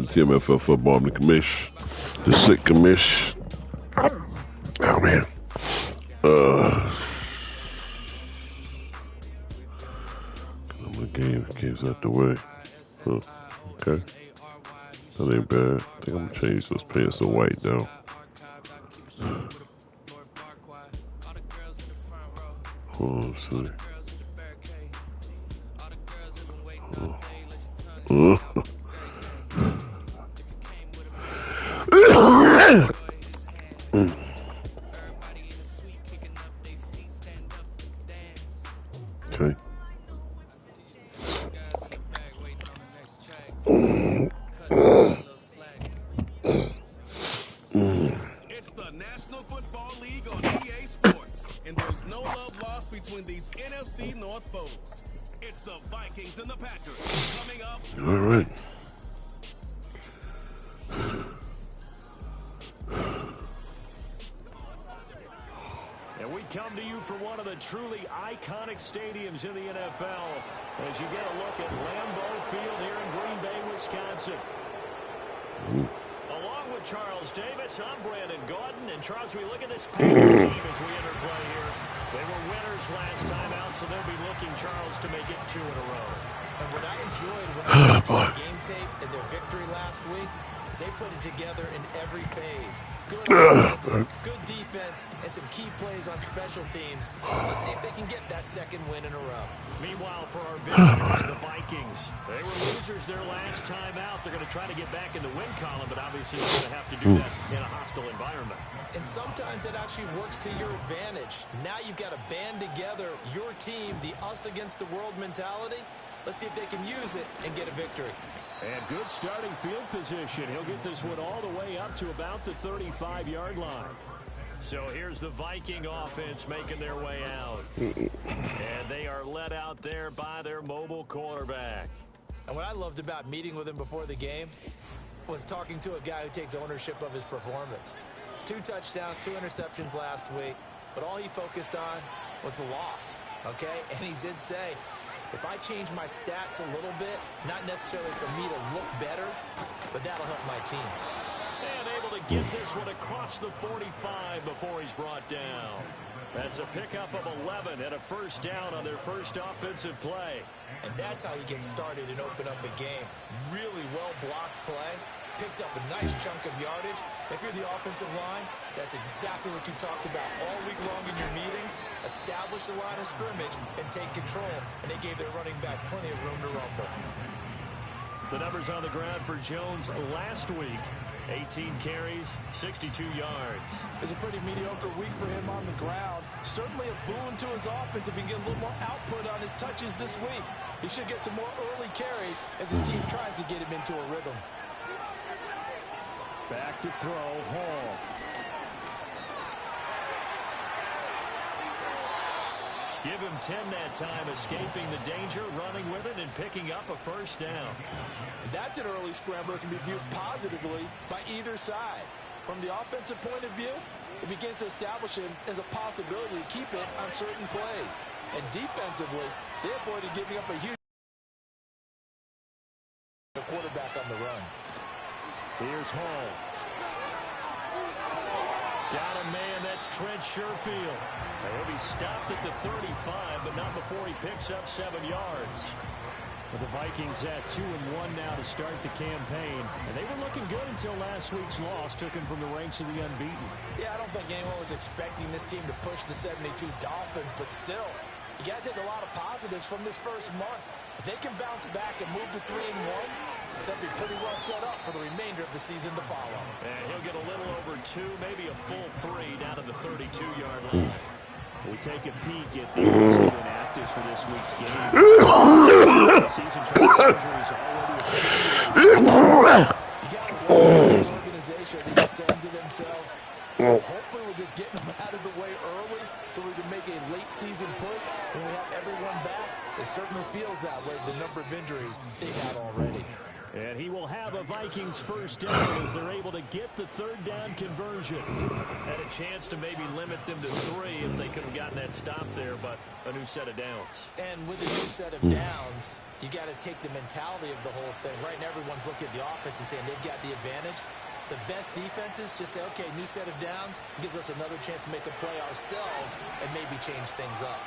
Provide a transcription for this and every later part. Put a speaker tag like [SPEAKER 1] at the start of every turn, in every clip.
[SPEAKER 1] TMFL football. I'm the commish, the sick commish. Oh man. My game's out the way. Huh. Okay. That ain't bad. I think I'm gonna change those pants to white though. Oh, see. Okay.
[SPEAKER 2] It's the National Football League on EA Sports, and there's no love lost between these NFC North foes. It's the Vikings and the Packers coming up.
[SPEAKER 1] All right.
[SPEAKER 3] And we come to you from one of the truly iconic stadiums in the NFL as you get a look at Lambeau Field here in Green Bay, Wisconsin. Along with Charles Davis, I'm Brandon Gaudin. And Charles, we look at this Packers team as we enter play here. They were winners last time out, so they'll be looking, Charles, to make it 2 in a row.
[SPEAKER 4] And what I enjoyed when I watched the game tape and their victory last week is they put it together in every phase. Good offense, good defense, and some key plays on special teams. Let's see if they can get that second win in a row.
[SPEAKER 3] Meanwhile, for our visitors, the Vikings, they were losers their last time out. They're going to try to get back in the win column, but obviously they're going to have to do that in a hostile environment.
[SPEAKER 4] And sometimes that actually works to your advantage. Now you've got to band together your team, the us against the world mentality. Let's see if they can use it and get a victory.
[SPEAKER 3] And good starting field position. He'll get this one all the way up to about the 35-yard line. So here's the Viking offense making their way out. And they are led out there by their mobile quarterback.
[SPEAKER 4] And what I loved about meeting with him before the game was talking to a guy who takes ownership of his performance. 2 touchdowns, 2 interceptions last week, but all he focused on was the loss, okay? And he did say, if I change my stats a little bit, not necessarily for me to look better, but that'll help my team.
[SPEAKER 3] And able to get this one across the 45 before he's brought down. That's a pickup of 11 and a first down on their first offensive play.
[SPEAKER 4] And that's how you get started and open up a game. Really well-blocked play. Picked up a nice chunk of yardage. If you're the offensive line, that's exactly what you've talked about all week long in your meetings. Establish the line of scrimmage and take control. And they gave their running back plenty of room to rumble.
[SPEAKER 3] The numbers on the ground for Jones last week. 18 carries, 62 yards.
[SPEAKER 5] It's a pretty mediocre week for him on the ground. Certainly a boon to his offense if he can get a little more output on his touches this week. He should get some more early carries as his team tries to get him into a rhythm.
[SPEAKER 3] Back to throw, Hall. Give him 10 that time, escaping the danger, running with it, and picking up a first down.
[SPEAKER 5] That's an early scrambler that can be viewed positively by either side. From the offensive point of view, it begins to establish him as a possibility to keep it on certain plays. And defensively, they avoided giving up a huge quarterback on the run.
[SPEAKER 3] Here's Hall. Got a man, that's Trent Sherfield. He'll be stopped at the 35, but not before he picks up 7 yards. But the Vikings at 2-1 now to start the campaign. And they were looking good until last week's loss took him from the ranks of the unbeaten.
[SPEAKER 4] Yeah, I don't think anyone was expecting this team to push the 72 Dolphins, but still, you got to take a lot of positives from this first month. If they can bounce back and move to 3-1, they'll be pretty well set up for the remainder of the season to follow.
[SPEAKER 3] And he'll get a little over 2, maybe a full 3 down to the 32-yard line. We take a peek at the listed inactives for this week's game. Season injuries already.
[SPEAKER 4] You got to wonder this organization they just saying to themselves, hopefully we're just getting them out of the way early so we can make a late season push when we have everyone back. It certainly feels that way with the number of injuries they've had already.
[SPEAKER 3] And he will have a Vikings first down as they're able to get the third down conversion. Had a chance to maybe limit them to 3 if they could have gotten that stop there, but a new set of downs.
[SPEAKER 4] And with a new set of downs, you got to take the mentality of the whole thing. Right now, everyone's looking at the offense and saying they've got the advantage. The best defenses just say, okay, new set of downs gives us another chance to make a play ourselves and maybe change things up.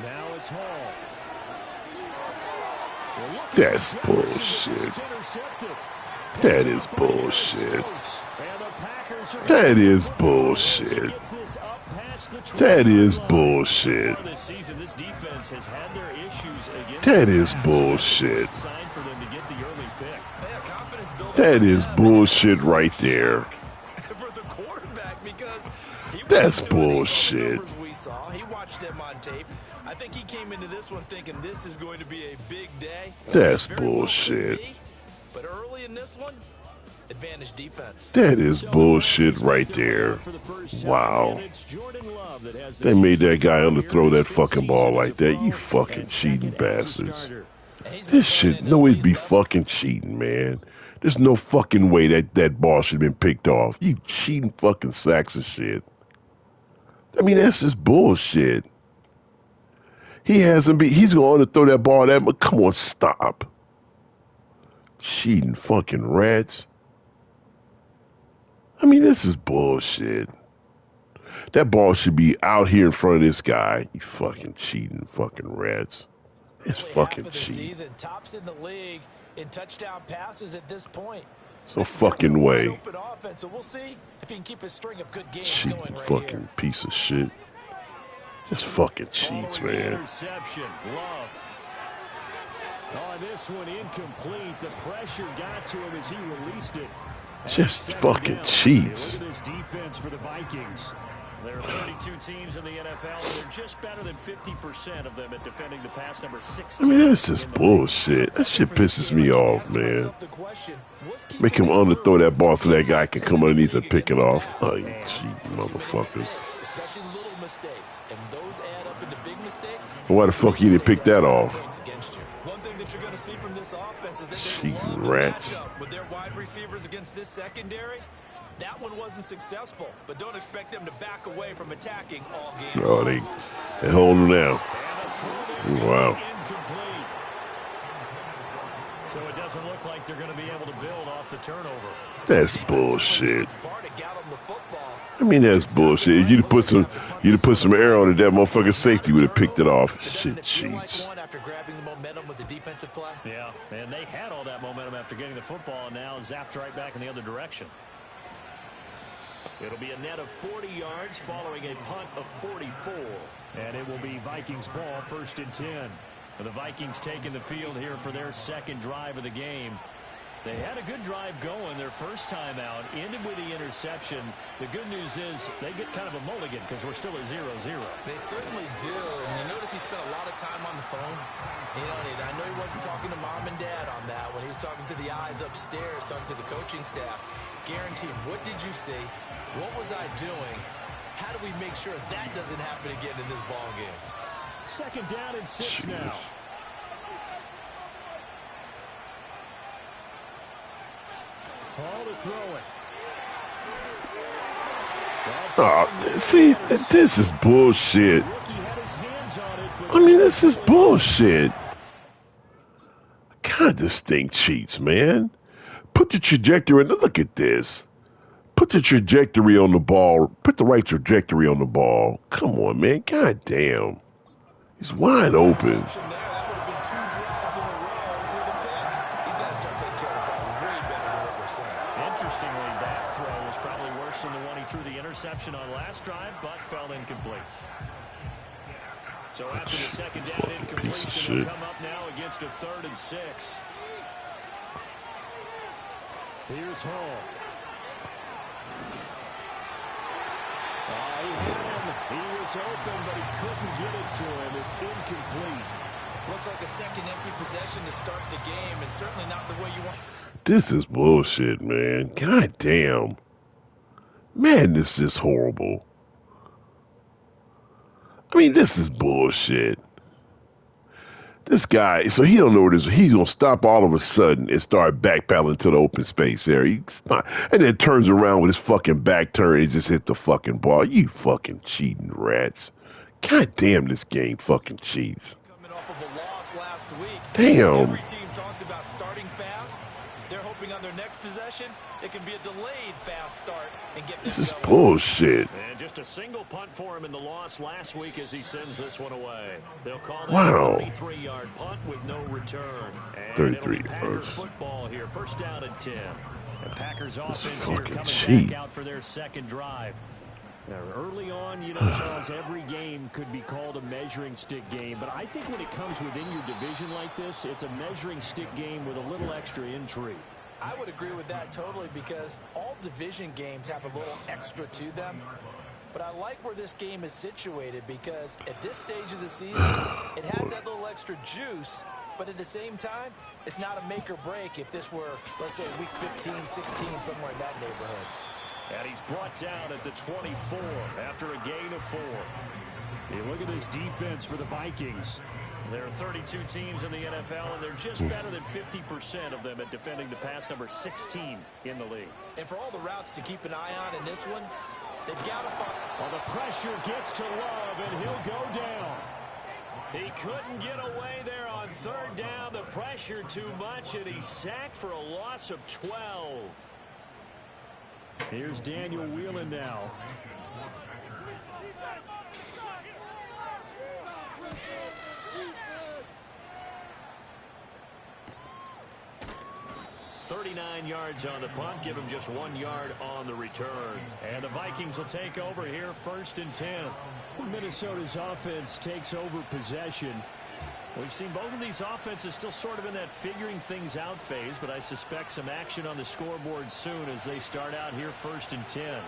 [SPEAKER 3] Now it's Hall.
[SPEAKER 1] That's bullshit. That is bullshit. That is bullshit. That is bullshit. That is bullshit. That is bullshit right there. That's bullshit.
[SPEAKER 4] He watched them on tape. I think he came into this one thinking this is going to be a big day.
[SPEAKER 1] That's bullshit.
[SPEAKER 4] But early in this one, advantage defense.
[SPEAKER 1] That is bullshit right there. Wow. They made that guy underthrow that fucking ball like that. You fucking cheating bastards. This shit, nobody's be fucking cheating, man. There's no fucking way that ball should have been picked off. You cheating fucking sacks of shit. I mean, that's just bullshit. He's going to throw that ball that much. Come on, stop. Cheating fucking rats. I mean, this is bullshit. That ball should be out here in front of this guy. You fucking cheating fucking rats. It's fucking cheating.
[SPEAKER 4] Tops in the league in touchdown passes at this point.
[SPEAKER 1] No fucking way.
[SPEAKER 4] Open offense, so we'll see if he can keep a string of good games
[SPEAKER 1] Cheating
[SPEAKER 4] going right
[SPEAKER 1] fucking
[SPEAKER 4] here.
[SPEAKER 1] piece of shit. Just fucking cheats, man.
[SPEAKER 3] Interception. Love. On this one, incomplete. The pressure got to him as he released it.
[SPEAKER 1] Just fucking cheats.
[SPEAKER 3] Look at this defense for the Vikings. There are 32 teams in the NFL, and they're just better than 50% of them at defending the pass, number 16.
[SPEAKER 1] I mean, that's just bullshit. That shit pisses me off, man. Make him underthrow that ball so that guy can come underneath and pick it off. Oh, you cheating motherfuckers.
[SPEAKER 4] Especially little mistakes, and those add up into big mistakes.
[SPEAKER 1] Why the fuck you didn't pick that off?
[SPEAKER 4] One thing that you're going to see from this offense is that they
[SPEAKER 1] Cheating
[SPEAKER 4] love the
[SPEAKER 1] rats.
[SPEAKER 4] matchup with their wide receivers against this secondary. That one wasn't successful, but don't expect them to back away from attacking all game.
[SPEAKER 1] Oh, they hold him down. Wow.
[SPEAKER 3] So it doesn't look like they're going to be able to build off the turnover.
[SPEAKER 1] That's bullshit. I mean, that's bullshit. If you'd put some air on it, that motherfucking safety would have picked it off. Shit cheats.
[SPEAKER 4] After grabbing the momentum with the defensive play.
[SPEAKER 3] Yeah, and they had all that momentum after getting the football, and now zapped right back in the other direction. It'll be a net of 40 yards following a punt of 44. And it will be Vikings ball, 1st and 10. And the Vikings taking the field here for their second drive of the game. They had a good drive going their first time out, ended with the interception. The good news is they get kind of a mulligan because we're still at 0-0.
[SPEAKER 4] They certainly do, and you notice he spent a lot of time on the phone. You know, and I know he wasn't talking to mom and dad on that when he was talking to the eyes upstairs, talking to the coaching staff. Guaranteed, what did you see? What was I doing? How do we make sure that doesn't happen again in this ball game?
[SPEAKER 3] 2nd down and 6 now. Hall to throw it.
[SPEAKER 1] Oh, see, this is bullshit. I mean, this is bullshit. God, this thing cheats, man. Put the trajectory in. Look at this. Put the trajectory on the ball. Put the right trajectory on the ball. Come on, man. God damn. He's wide open.
[SPEAKER 3] Interestingly, that throw was probably worse than the one he threw the interception on last drive, but fell incomplete. So after the 2nd down incompletion, he'll come up now against a 3rd and 6. Here's Hall. He was open, but he couldn't get it to him. It's incomplete.
[SPEAKER 4] Looks like a second empty possession to start the game, and certainly not the way you want.
[SPEAKER 1] This is bullshit, man. God damn. Man, this is horrible. I mean, this is bullshit. This guy, so he don't know what it is. He's going to stop all of a sudden and start backpedaling to the open space area. And then turns around with his fucking back turn and just hit the fucking ball. You fucking cheating rats. God damn, this game fucking cheats.
[SPEAKER 4] Coming off of a loss last week.
[SPEAKER 1] Damn.
[SPEAKER 4] Every team talks about starting fast. They're hoping on their next possession, it can be a delayed fast start and get
[SPEAKER 1] This
[SPEAKER 4] them
[SPEAKER 1] is
[SPEAKER 4] going.
[SPEAKER 1] bullshit.
[SPEAKER 3] And just a single punt for him in the loss last week as he sends this one away. They'll call that
[SPEAKER 1] Wow.
[SPEAKER 3] a 33-yard punt with no return. And
[SPEAKER 1] 33
[SPEAKER 3] it'll be Packers
[SPEAKER 1] yards.
[SPEAKER 3] football here, first down and 10. The Packers offense here
[SPEAKER 1] fucking
[SPEAKER 3] coming
[SPEAKER 1] cheap.
[SPEAKER 3] back out for their second drive. Now, early on, you know, Charles, every game could be called a measuring stick game, but I think when it comes within your division like this, it's a measuring stick game with a little extra intrigue.
[SPEAKER 4] I would agree with that totally because all division games have a little extra to them. But I like where this game is situated because at this stage of the season, it has that little extra juice, but at the same time, it's not a make or break if this were, let's say, week 15, 16, somewhere in that neighborhood.
[SPEAKER 3] And he's brought down at the 24 after a gain of 4. You look at this defense for the Vikings. There are 32 teams in the NFL, and they're just better than 50% of them at defending the pass, number 16 in the league.
[SPEAKER 4] And for all the routes to keep an eye on in this one, they've got to find...
[SPEAKER 3] Well, the pressure gets to Love, and he'll go down. He couldn't get away there on third down. The pressure too much, and he's sacked for a loss of 12. Here's Daniel Whelan now. $39 yards on the punt, give him just 1 yard on the return. And the Vikings will take over here, first and 10. Minnesota's offense takes over possession. We've seen both of these offenses still sort of in that figuring things out phase, but I suspect some action on the scoreboard soon as they start out here, first and 10.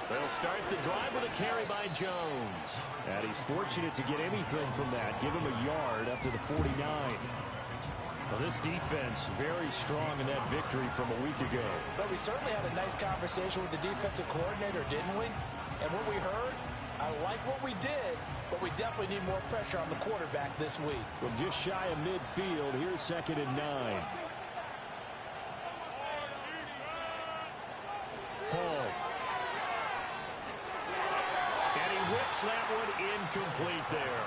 [SPEAKER 3] They'll start the drive with a carry by Jones. And he's fortunate to get anything from that. Give him a yard up to the 49. Well, this defense very strong in that victory from a week ago.
[SPEAKER 4] But we certainly had a nice conversation with the defensive coordinator, didn't we? And what we heard, I like what we did, but we definitely need more pressure on the quarterback this week.
[SPEAKER 3] From just shy of midfield, here's second and 9. Hall. And he whips that one incomplete there.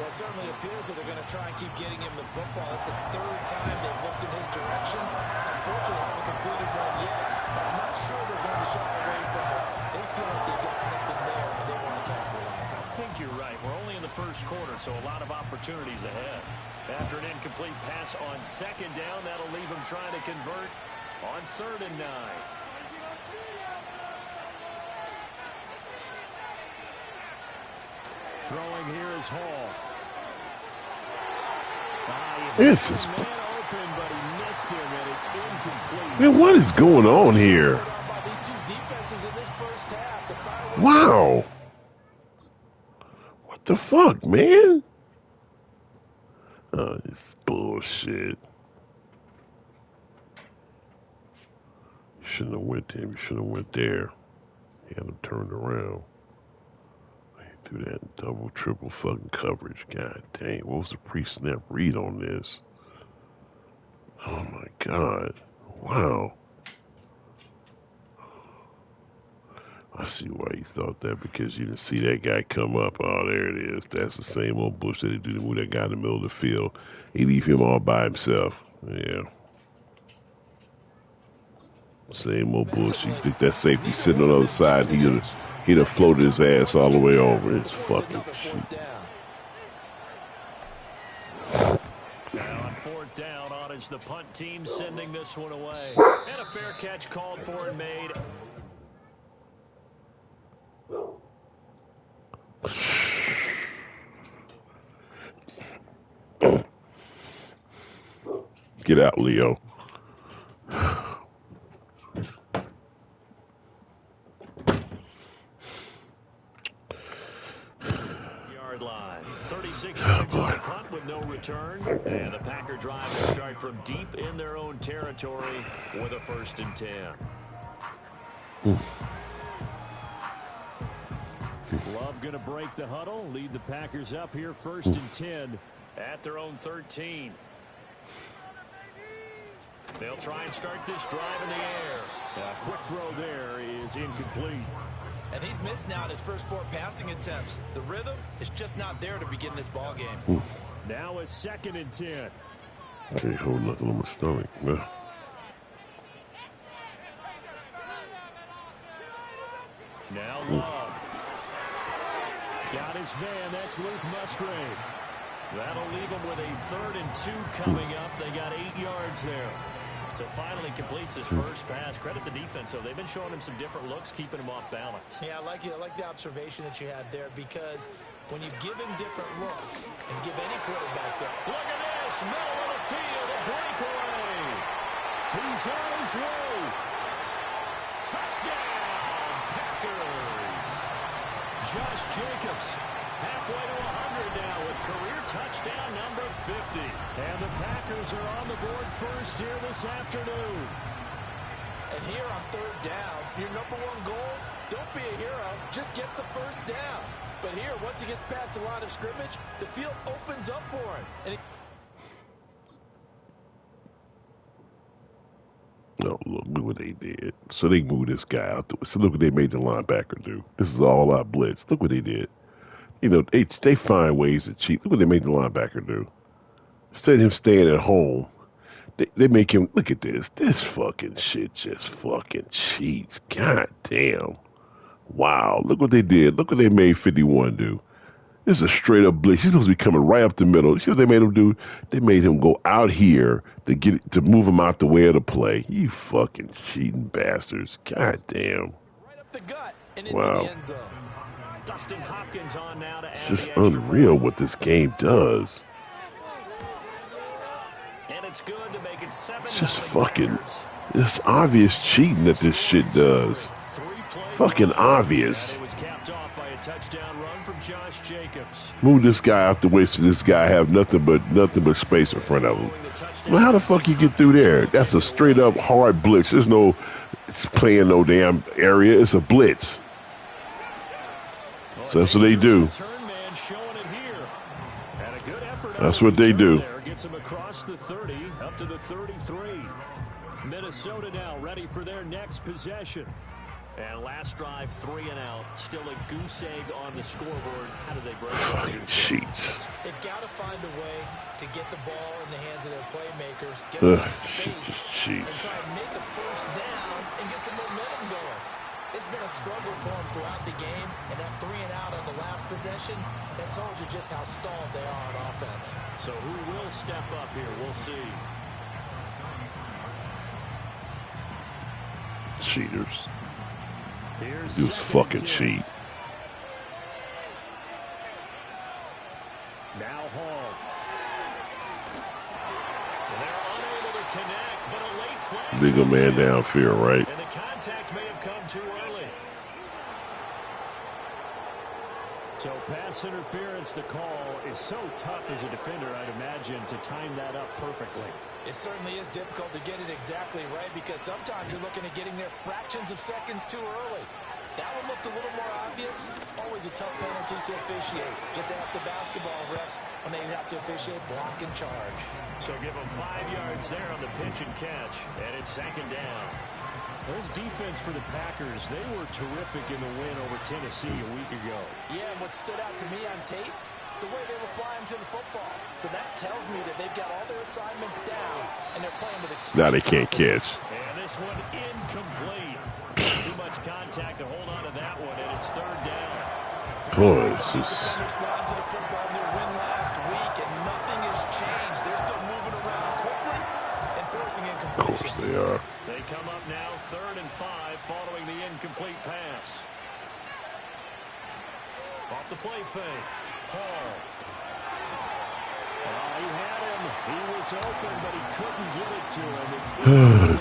[SPEAKER 4] Well, it certainly appears that they're going to try and keep getting him the football. It's the third time they've looked in his direction. Unfortunately, they haven't completed one yet, but I'm not sure they're going to shy away from it. They feel like they've got something there, and they want to capitalize on it.
[SPEAKER 3] I think you're right. We're only in the first quarter, so a lot of opportunities ahead. After an incomplete pass on second down, that'll leave him trying to convert on third and 9. Throwing here is Hall.
[SPEAKER 1] This is...
[SPEAKER 3] Man open, but he missed him, and it's incomplete.
[SPEAKER 1] Man, what is going on here? Wow. What the fuck, man? Oh, this bullshit. You shouldn't have went to him. You should have went there. He had him turned around. Do that in double, triple fucking coverage. God dang. What was the pre-snap read on this? Oh my God. Wow. I see why you thought that, because you didn't see that guy come up. Oh, there it is. That's the same old bullshit they do to move that guy in the middle of the field. They leave him all by himself. Yeah. Same old bullshit. You think that safety sitting on the other side, he'd have floated his ass all the way over. It's fucking shit.
[SPEAKER 3] Now on fourth down, on is the punt team sending this one away. And a fair catch called for and made.
[SPEAKER 1] Get out, Leo.
[SPEAKER 3] Yard line. 36 yards on the punt with no return. And the Packer drive will start from deep in their own territory with a first and 10. Love going to break the huddle, lead the Packers up here 1st and 10 at their own 13. They'll try and start this drive in the air. A quick throw there is incomplete.
[SPEAKER 4] And he's missed now in his first 4 passing attempts. The rhythm is just not there to begin this ball game.
[SPEAKER 3] Now a 2nd and 10.
[SPEAKER 1] Can't hold nothing on my stomach. No.
[SPEAKER 3] Now Love. Got his man. That's Luke Musgrave. That'll leave him with a 3rd and 2 coming up. They got 8 yards there. So finally completes his first pass. Credit the defense, though. They've been showing him some different looks, keeping him off balance.
[SPEAKER 4] Yeah, I like the observation that you had there, because when you give him different looks and give any quarterback that.
[SPEAKER 3] Look at this. Middle of the field. A breakaway. He's on his way. Touchdown, Packers. Josh Jacobs. Halfway to 100 now with career touchdown number 50. And the Packers are on the board first here this afternoon.
[SPEAKER 5] And here on 3rd down, your number 1 goal, don't be a hero, just get the first down. But here, once he gets past the line of scrimmage, the field opens up for him. And
[SPEAKER 1] No, look what they did. So they moved this guy out. So look what they made the linebacker do. This is all out blitz. Look what they did. You know, they find ways to cheat. Look what they made the linebacker do. Instead of him staying at home, they make him, look at this. This fucking shit just fucking cheats. God damn. Wow. Look what they did. Look what they made 51 do. This is a straight up blitz. He's supposed to be coming right up the middle. See what they made him do? They made him go out here to move him out the way of the play. You fucking cheating bastards. God damn.
[SPEAKER 5] right up the gut and into
[SPEAKER 1] Wow.
[SPEAKER 5] the end zone.
[SPEAKER 3] Dustin Hopkins on now to
[SPEAKER 1] It's
[SPEAKER 3] add
[SPEAKER 1] just
[SPEAKER 3] the extra
[SPEAKER 1] unreal
[SPEAKER 3] point.
[SPEAKER 1] what this game does.
[SPEAKER 3] And it's good to make it 7.
[SPEAKER 1] It's just fucking, it's obvious cheating that this shit does. Fucking obvious.
[SPEAKER 3] It was capped off by a touchdown run from Josh Jacobs.
[SPEAKER 1] Move this guy out the way so this guy have nothing but space in front of him. Well, how the fuck you get through there? That's a straight up hard blitz. There's no playing no damn area. It's a blitz. So that's what they do. That's what they do.
[SPEAKER 3] Gets him across the 30 up to the 33. Minnesota now ready for their next possession. And last drive, 3 and out. Still a goose egg on the scoreboard. How do they break it?
[SPEAKER 1] Fucking cheats.
[SPEAKER 4] They've got to find a way to get the ball in the hands of their playmakers, get them some
[SPEAKER 1] Shit
[SPEAKER 4] space,
[SPEAKER 1] just
[SPEAKER 4] and
[SPEAKER 1] cheats.
[SPEAKER 4] try and make a first down and get some momentum going. It's been a struggle for them throughout the game, and that 3 and out on the last possession, that told you just how stalled they are on offense.
[SPEAKER 3] So who will step up here? We'll see.
[SPEAKER 1] Cheaters.
[SPEAKER 3] Here's
[SPEAKER 1] You
[SPEAKER 3] 2nd and
[SPEAKER 1] fucking
[SPEAKER 3] 10.
[SPEAKER 1] cheat.
[SPEAKER 3] Now Hall. They're unable to connect, but a late flag.
[SPEAKER 1] Bigger
[SPEAKER 3] comes
[SPEAKER 1] man
[SPEAKER 3] in.
[SPEAKER 1] downfield, right?
[SPEAKER 3] And the contact may have come too early. So pass interference, the call is so tough as a defender, I'd imagine, to time that up perfectly.
[SPEAKER 5] It certainly is difficult to get it exactly right, because sometimes you're looking at getting there fractions of seconds too early. That one looked a little more obvious. Always a tough penalty to officiate. Just ask the basketball refs when they have to officiate block and charge.
[SPEAKER 3] So give them 5 yards there on the pitch and catch, and it's 2nd down. This defense for the Packers, they were terrific in the win over Tennessee a week ago.
[SPEAKER 5] Yeah, and what stood out to me on tape, the way they were flying to the football. So that tells me that they've got all their assignments down, and they're playing with extreme
[SPEAKER 1] Now they can't
[SPEAKER 5] confidence.
[SPEAKER 1] catch.
[SPEAKER 3] And this one incomplete. Too much contact to hold on to that one, and it's 3rd down.
[SPEAKER 1] Boy, it's
[SPEAKER 5] These
[SPEAKER 1] just,
[SPEAKER 5] defenders flying to the football in their win last week, and nothing has changed. They're still moving around quickly and forcing
[SPEAKER 1] of course
[SPEAKER 5] incompletions.
[SPEAKER 1] they are.
[SPEAKER 3] They come up now 3rd and 5 following the incomplete pass. Off the play fake. Hall. He had him. He was open, but he couldn't get it to him. It's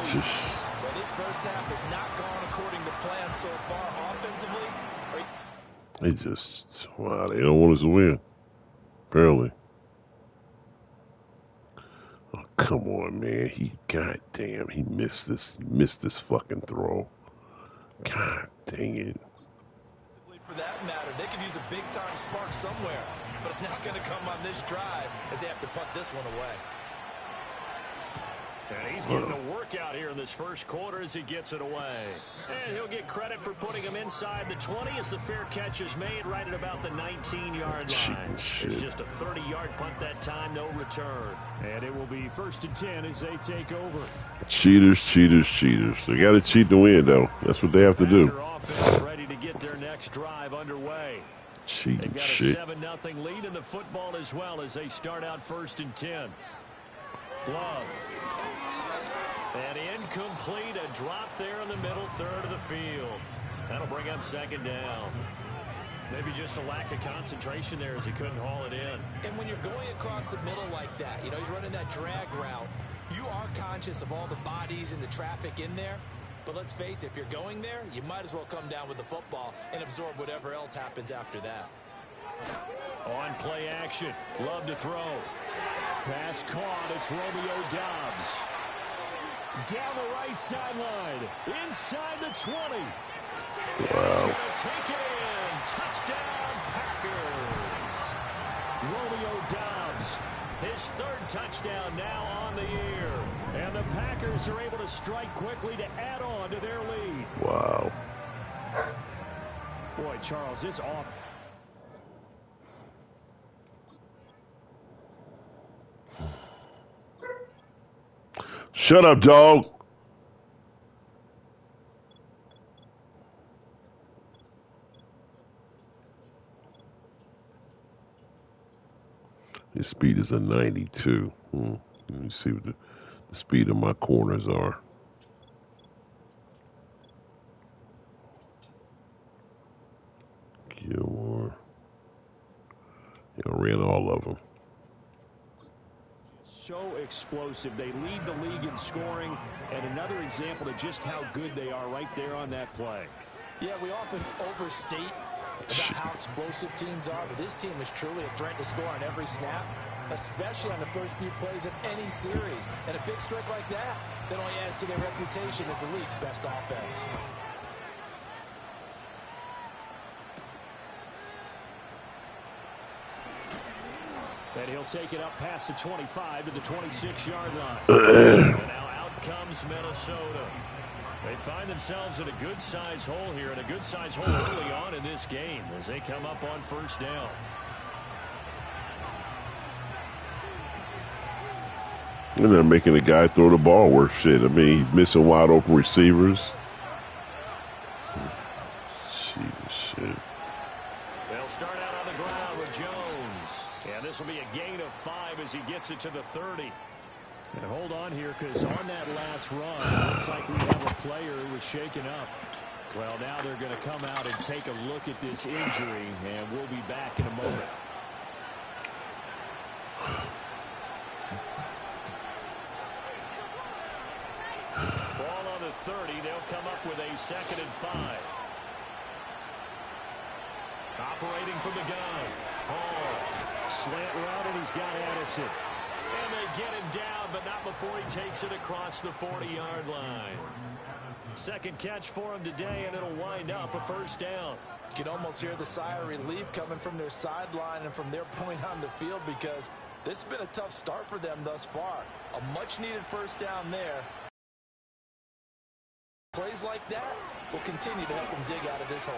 [SPEAKER 1] It's just,
[SPEAKER 4] Well, this first half has not gone according to plan so far offensively.
[SPEAKER 1] they just, wow, they don't want us to win. Apparently. Oh, come on, man. Goddamn, he missed this fucking throw. God dang it.
[SPEAKER 4] For that matter, they could use a big-time spark somewhere, but it's not going to come on this drive as they have to punt this one away.
[SPEAKER 3] And he's getting a workout here in this first quarter as he gets it away. And he'll get credit for putting him inside the 20 as the fair catch is made right at about the 19-yard line. It's just a 30-yard punt that time, no return. And it will be 1st and 10 as they take over.
[SPEAKER 1] Cheaters, cheaters, cheaters. They got to cheat to win, though. That's what they have to do.
[SPEAKER 3] Offense ready to get their next drive underway.
[SPEAKER 1] Cheating
[SPEAKER 3] They've got
[SPEAKER 1] shit.
[SPEAKER 3] a 7-0 lead in the football as well as they start out 1st and 10. Love. And incomplete, a drop there in the middle third of the field. That'll bring up 2nd down. Maybe just a lack of concentration there as he couldn't haul it in.
[SPEAKER 4] And when you're going across the middle like that, you know, he's running that drag route, you are conscious of all the bodies and the traffic in there. But let's face it, if you're going there, you might as well come down with the football and absorb whatever else happens after that.
[SPEAKER 3] On play action, Love to throw. Pass caught, it's Romeo Doubs. Down the right sideline, inside the 20.
[SPEAKER 1] Wow.
[SPEAKER 3] Take it in, touchdown Packers. Romeo Doubs, his 3rd touchdown now on the year. And the Packers are able to strike quickly to add on to their lead.
[SPEAKER 1] Wow.
[SPEAKER 3] Boy, Charles, this off.
[SPEAKER 1] Shut up, dog. His speed is a 92. Let me see what the speed of my corners are. Gilmore. I ran all of them.
[SPEAKER 3] So explosive. They lead the league in scoring, and another example of just how good they are right there on that play.
[SPEAKER 5] Yeah, we often overstate about how explosive teams are, but this team is truly a threat to score on every snap, especially on the first few plays of any series. And a big strike like that only adds to their reputation as the league's best offense.
[SPEAKER 3] And he'll take it up past the 25 to the 26-yard line. And now out comes Minnesota. They find themselves in a good-sized hole here, and a good-sized hole early on in this game as they come up on 1st down.
[SPEAKER 1] And they're making the guy throw the ball worth shit. I mean, he's missing wide open receivers. Shit.
[SPEAKER 3] They'll start out on the ground with Jones. And this will be a gain of 5 as he gets it to the 30. And hold on here, because on that last run, it looks like we have a player who was shaken up. Well, now they're going to come out and take a look at this injury, and we'll be back in a moment. Ball on the 30. They'll come up with a 2nd and 5. Operating from the gun. Hall. Slant route, and he's got Addison. And they get him down, but not before he takes it across the 40-yard line. 2nd catch for him today, and it'll wind up a 1st down.
[SPEAKER 5] You can almost hear the sigh of relief coming from their sideline and from their point on the field, because this has been a tough start for them thus far. A much-needed 1st down there. Plays like that will continue to help them dig out of this hole.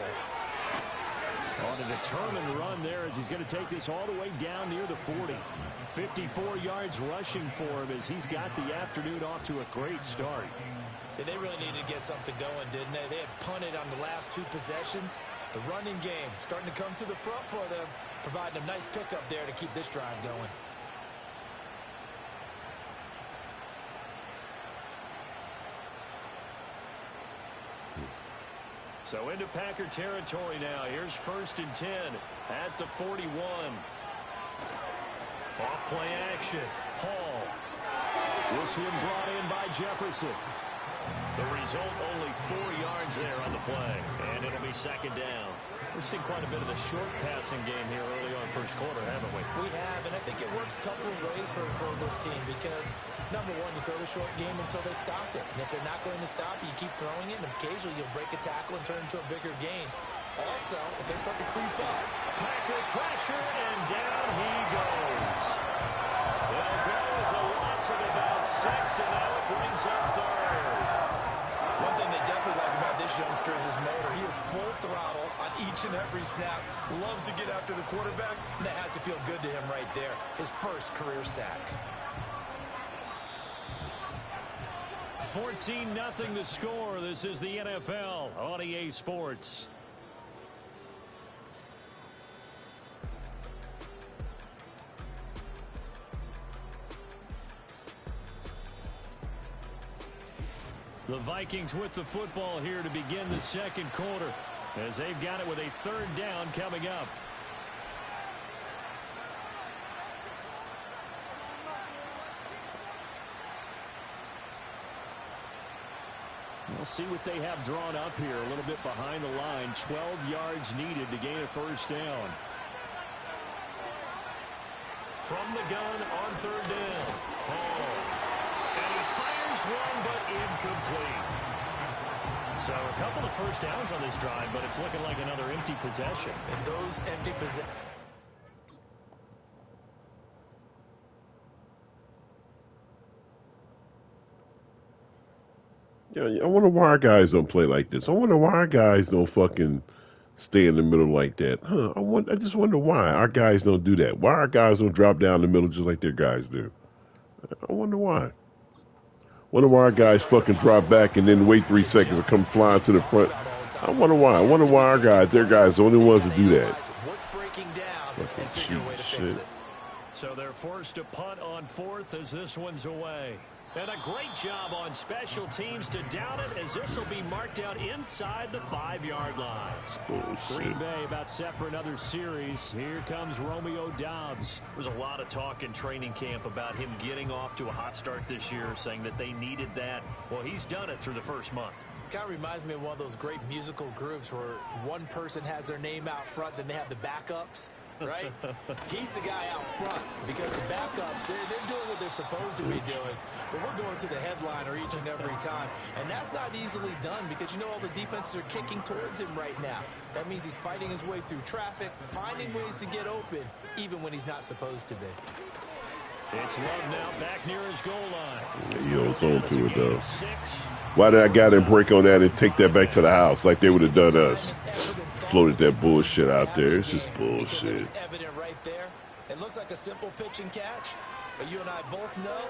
[SPEAKER 3] On a determined run there as he's going to take this all the way down near the 40. 54 yards rushing for him as he's got the afternoon off to a great start.
[SPEAKER 4] Yeah, they really needed to get something going, didn't they? They had punted on the last 2 possessions. The running game starting to come to the front for them, providing a nice pickup there to keep this drive going.
[SPEAKER 3] So into Packer territory now. Here's 1st and 10 at the 41. Off play action. Hall. This one brought in by Jefferson. The result, only 4 yards there on the play. And it'll be 2nd down. We've seen quite a bit of the short passing game here early on 1st quarter, haven't we?
[SPEAKER 4] We have, and I think it works a couple of ways for this team because, number one, you throw the short game until they stop it. And if they're not going to stop it, you keep throwing it, and occasionally you'll break a tackle and turn into a bigger gain. also if they start to creep up.
[SPEAKER 3] Packer pressure, and down he goes. It'll go as a loss of about 6, and now it brings up third.
[SPEAKER 4] One thing they definitely like about this youngster is his motor. He is full throttle on each and every snap. Loves to get after the quarterback, and that has to feel good to him right there. His first career sack.
[SPEAKER 3] 14-0 the score. This is the NFL on EA Sports. The Vikings with the football here to begin the second quarter, as they've got it with a third down coming up. We'll see what they have drawn up here. A little bit behind the line. 12 yards needed to gain a first down. From the gun on third down. And he fires one, but incomplete. So a couple of first downs on this drive, but it's looking like another empty possession.
[SPEAKER 4] And those empty possessions.
[SPEAKER 1] Yeah, I wonder why our guys don't play like this. I wonder why our guys don't fucking stay in the middle like that. I just wonder why our guys don't do that. Why our guys don't drop down the middle just like their guys do. I wonder why. Wonder why our guys fucking drop back and then wait 3 seconds to come flying to the front. I wonder why. I wonder why our guys, their guys, the only ones to do that.
[SPEAKER 4] What's breaking down and figure a way to fix it.
[SPEAKER 3] So they're forced to punt on fourth as this one's away. And a great job on special teams to down it, as this will be marked out inside the 5-yard line. Green Bay about set for another series. Here comes Romeo Doubs. There's a lot of talk in training camp about him getting off to a hot start this year, saying that they needed that. Well, he's done it through the first month.
[SPEAKER 4] It kind of reminds me of one of those great musical groups where one person has their name out front, then they have the backups. Right? He's the guy out front because the backups, they're doing what they're supposed to be doing, but we're going to the headliner each and every time, and that's not easily done because you know all the defenses are kicking towards him right now. That means he's fighting his way through traffic, finding ways to get open, even when he's not supposed to be.
[SPEAKER 3] It's Love now back near his goal line.
[SPEAKER 1] He holds on to it, though. Why did I got him break on that and take that back to the house like they would have done us? Floated that bullshit out there. It's just bullshit.
[SPEAKER 4] It's evident right there. It looks like a simple pitch and catch, but you and I both know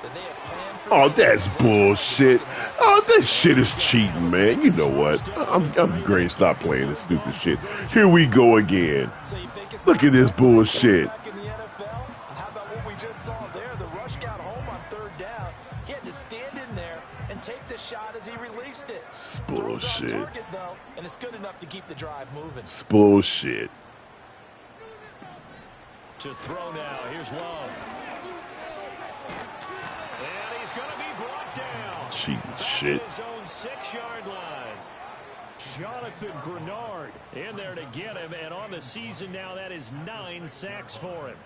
[SPEAKER 4] that they have planned for.
[SPEAKER 1] Oh, that's bullshit. Oh, this shit is cheating, man. You know what? I'm going to stop playing this stupid shit. Here we go again. Look at this bullshit.
[SPEAKER 5] How about what we just saw there? The rush got home on third down. He had to stand in there and take the shot as he released it.
[SPEAKER 1] It's bullshit.
[SPEAKER 5] Target, though, and it's good enough to keep the drive moving.
[SPEAKER 1] It's bullshit.
[SPEAKER 3] To throw now. Here's Love. And he's going to be brought down.
[SPEAKER 1] Cheating shit.
[SPEAKER 3] His own 6-yard line. Jonathan Grenard in there to get him. And on the season now, that is 9 sacks for him.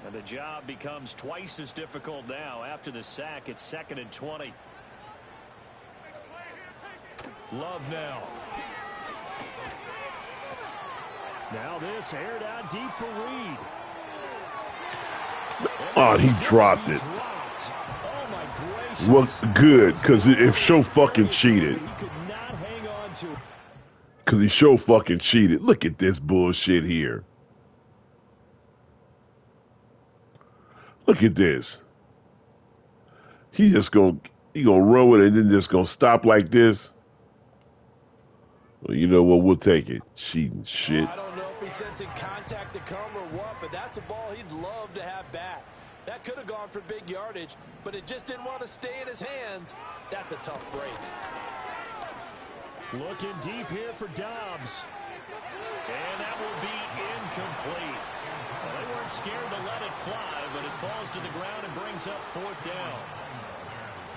[SPEAKER 3] And the job becomes twice as difficult now. After the sack, it's 2nd and 20. Love now. Now this aired out deep for Reed.
[SPEAKER 1] Oh, he dropped it.
[SPEAKER 3] Oh my gracious.
[SPEAKER 1] Well, good, because if Show fucking cheated.
[SPEAKER 3] He could not hang on to.
[SPEAKER 1] Because he Show fucking cheated. Look at this bullshit here. Look at this. He gonna run with it and then just gonna stop like this. Well, you know what? We'll take it. Cheating shit.
[SPEAKER 5] I don't know if he's sensing contact to come or what, but that's a ball he'd love to have back. That could have gone for big yardage, but it just didn't want to stay in his hands. That's a tough break.
[SPEAKER 3] Looking deep here for Doubs. And that will be incomplete. Well, they weren't scared to let it fly, but it falls to the ground and brings up 4th down.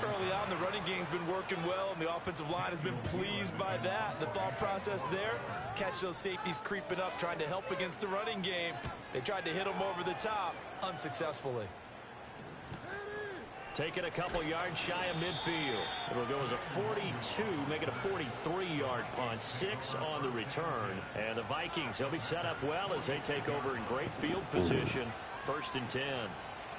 [SPEAKER 4] Early on, the running game's been working well, and the offensive line has been pleased by that. The thought process there, catch those safeties creeping up, trying to help against the running game. They tried to hit them over the top, unsuccessfully.
[SPEAKER 3] Taking a couple yards shy of midfield. It'll go as a 42, make it a 43-yard punt. 6 on the return. And the Vikings, they'll be set up well as they take over in great field position. 1st and 10.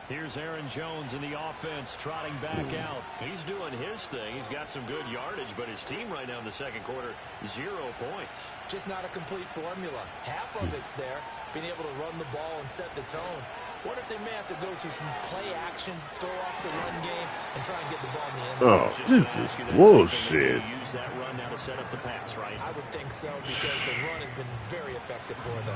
[SPEAKER 3] Here's Aaron Jones in the offense trotting back out. He's doing his thing. He's got some good yardage, but his team right now in the second quarter, 0 points.
[SPEAKER 4] Just not a complete formula. Half of it's there, being able to run the ball and set the tone. What if they may have to go to some play action, throw off the run game, and try and get the ball in the end zone?
[SPEAKER 1] Oh, this is bullshit.
[SPEAKER 3] Use that run now to set up the pass, right?
[SPEAKER 4] I would think so, because the run has been very effective for them.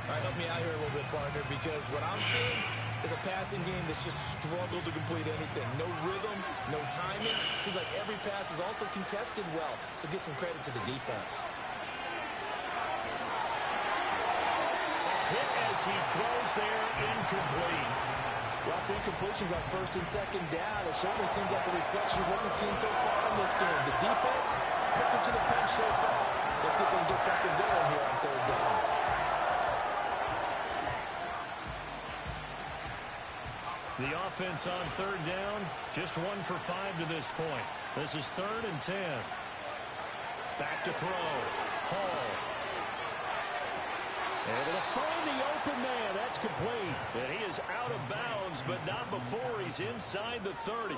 [SPEAKER 4] All right, help me out here a little bit, partner, because what I'm seeing is a passing game that's just struggled to complete anything. No rhythm, no timing. Seems like every pass is also contested well, so give some credit to the defense.
[SPEAKER 3] Hit as he throws there, incomplete.
[SPEAKER 5] Well, the incompletions on 1st and 2nd down, it certainly seems like a reflection of what we've seen so far in this game. The defense, quicker to the punch so far. Let's see if they can get something going here on 3rd down.
[SPEAKER 3] The offense on 3rd down, just 1 for 5 to this point. This is 3rd and 10. Back to throw. Hall. Able to find the open man. That's complete. And he is out of bounds, but not before he's inside the 30.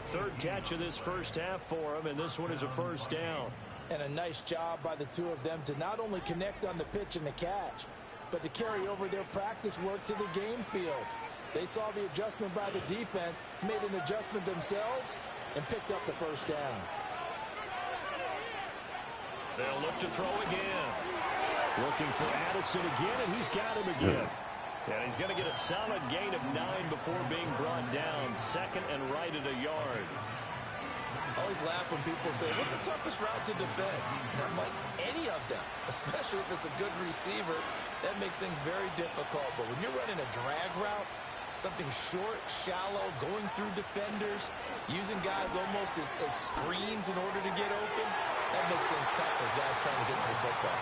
[SPEAKER 3] 3rd catch of this first half for him, and this one is a 1st down.
[SPEAKER 5] And a nice job by the two of them to not only connect on the pitch and the catch, but to carry over their practice work to the game field. They saw the adjustment by the defense, made an adjustment themselves, and picked up the 1st down.
[SPEAKER 3] They'll look to throw again. Looking for Addison again, and he's got him again. And he's going to get a solid gain of 9 before being brought down. 2nd and right at a yard.
[SPEAKER 4] I always laugh when people say, what's the toughest route to defend? And I'm like, any of them, especially if it's a good receiver. That makes things very difficult. But when you're running a drag route, something short, shallow, going through defenders, using guys almost as screens in order to get open, that makes things tough for guys trying to get to the football.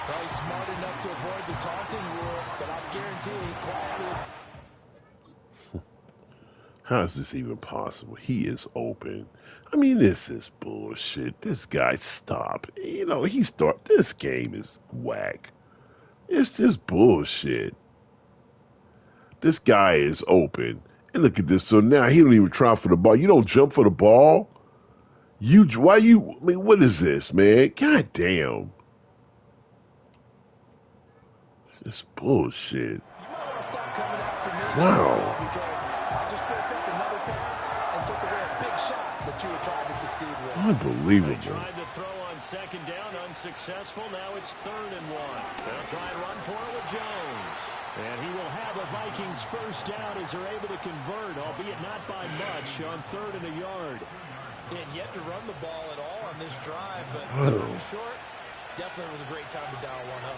[SPEAKER 5] Well, he's smart enough to avoid the taunting rule, but I guarantee quality is...
[SPEAKER 1] How is this even possible? He is open. I mean, this is bullshit. This guy, stop. You know, this game is whack. It's just bullshit. This guy is open. And look at this. So now he don't even try for the ball. You don't jump for the ball? I mean, what is this, man? God damn. It's bullshit. Wow.
[SPEAKER 5] Because I just broke up another pass and took away a big shot that you were trying to succeed with.
[SPEAKER 1] Unbelievable.
[SPEAKER 3] They tried to throw on 2nd down, unsuccessful. Now it's 3rd and 1. They'll try and run for it with Jones. And he will have a Vikings 1st down as they're able to convert, albeit not by much, on 3rd and a yard.
[SPEAKER 4] They had yet to run the ball at all on this drive, but short, definitely was a great time to dial one up.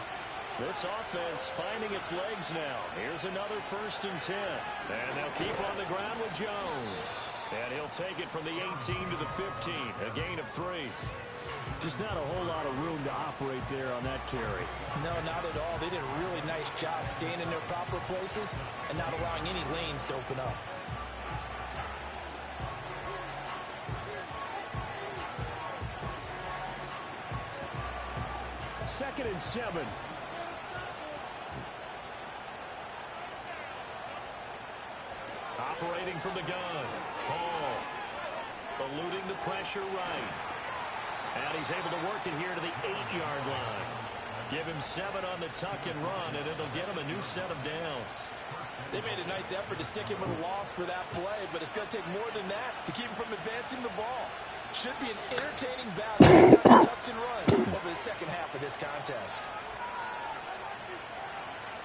[SPEAKER 3] This offense finding its legs now. Here's another 1st and 10. And they'll keep on the ground with Jones. And he'll take it from the 18 to the 15. A gain of 3. Just not a whole lot of room to operate there on that carry.
[SPEAKER 5] No, not at all. They did a really nice job staying in their proper places and not allowing any lanes to open up.
[SPEAKER 3] Second and 7. Operating from the gun. Hall. Eluding the pressure right. And he's able to work it here to the 8-yard line. Give him 7 on the tuck and run, and it'll get him a new set of downs.
[SPEAKER 5] They made a nice effort to stick him with a loss for that play, but it's going to take more than that to keep him from advancing the ball. Should be an entertaining battle anytime he tucks and runs over the second half of this contest.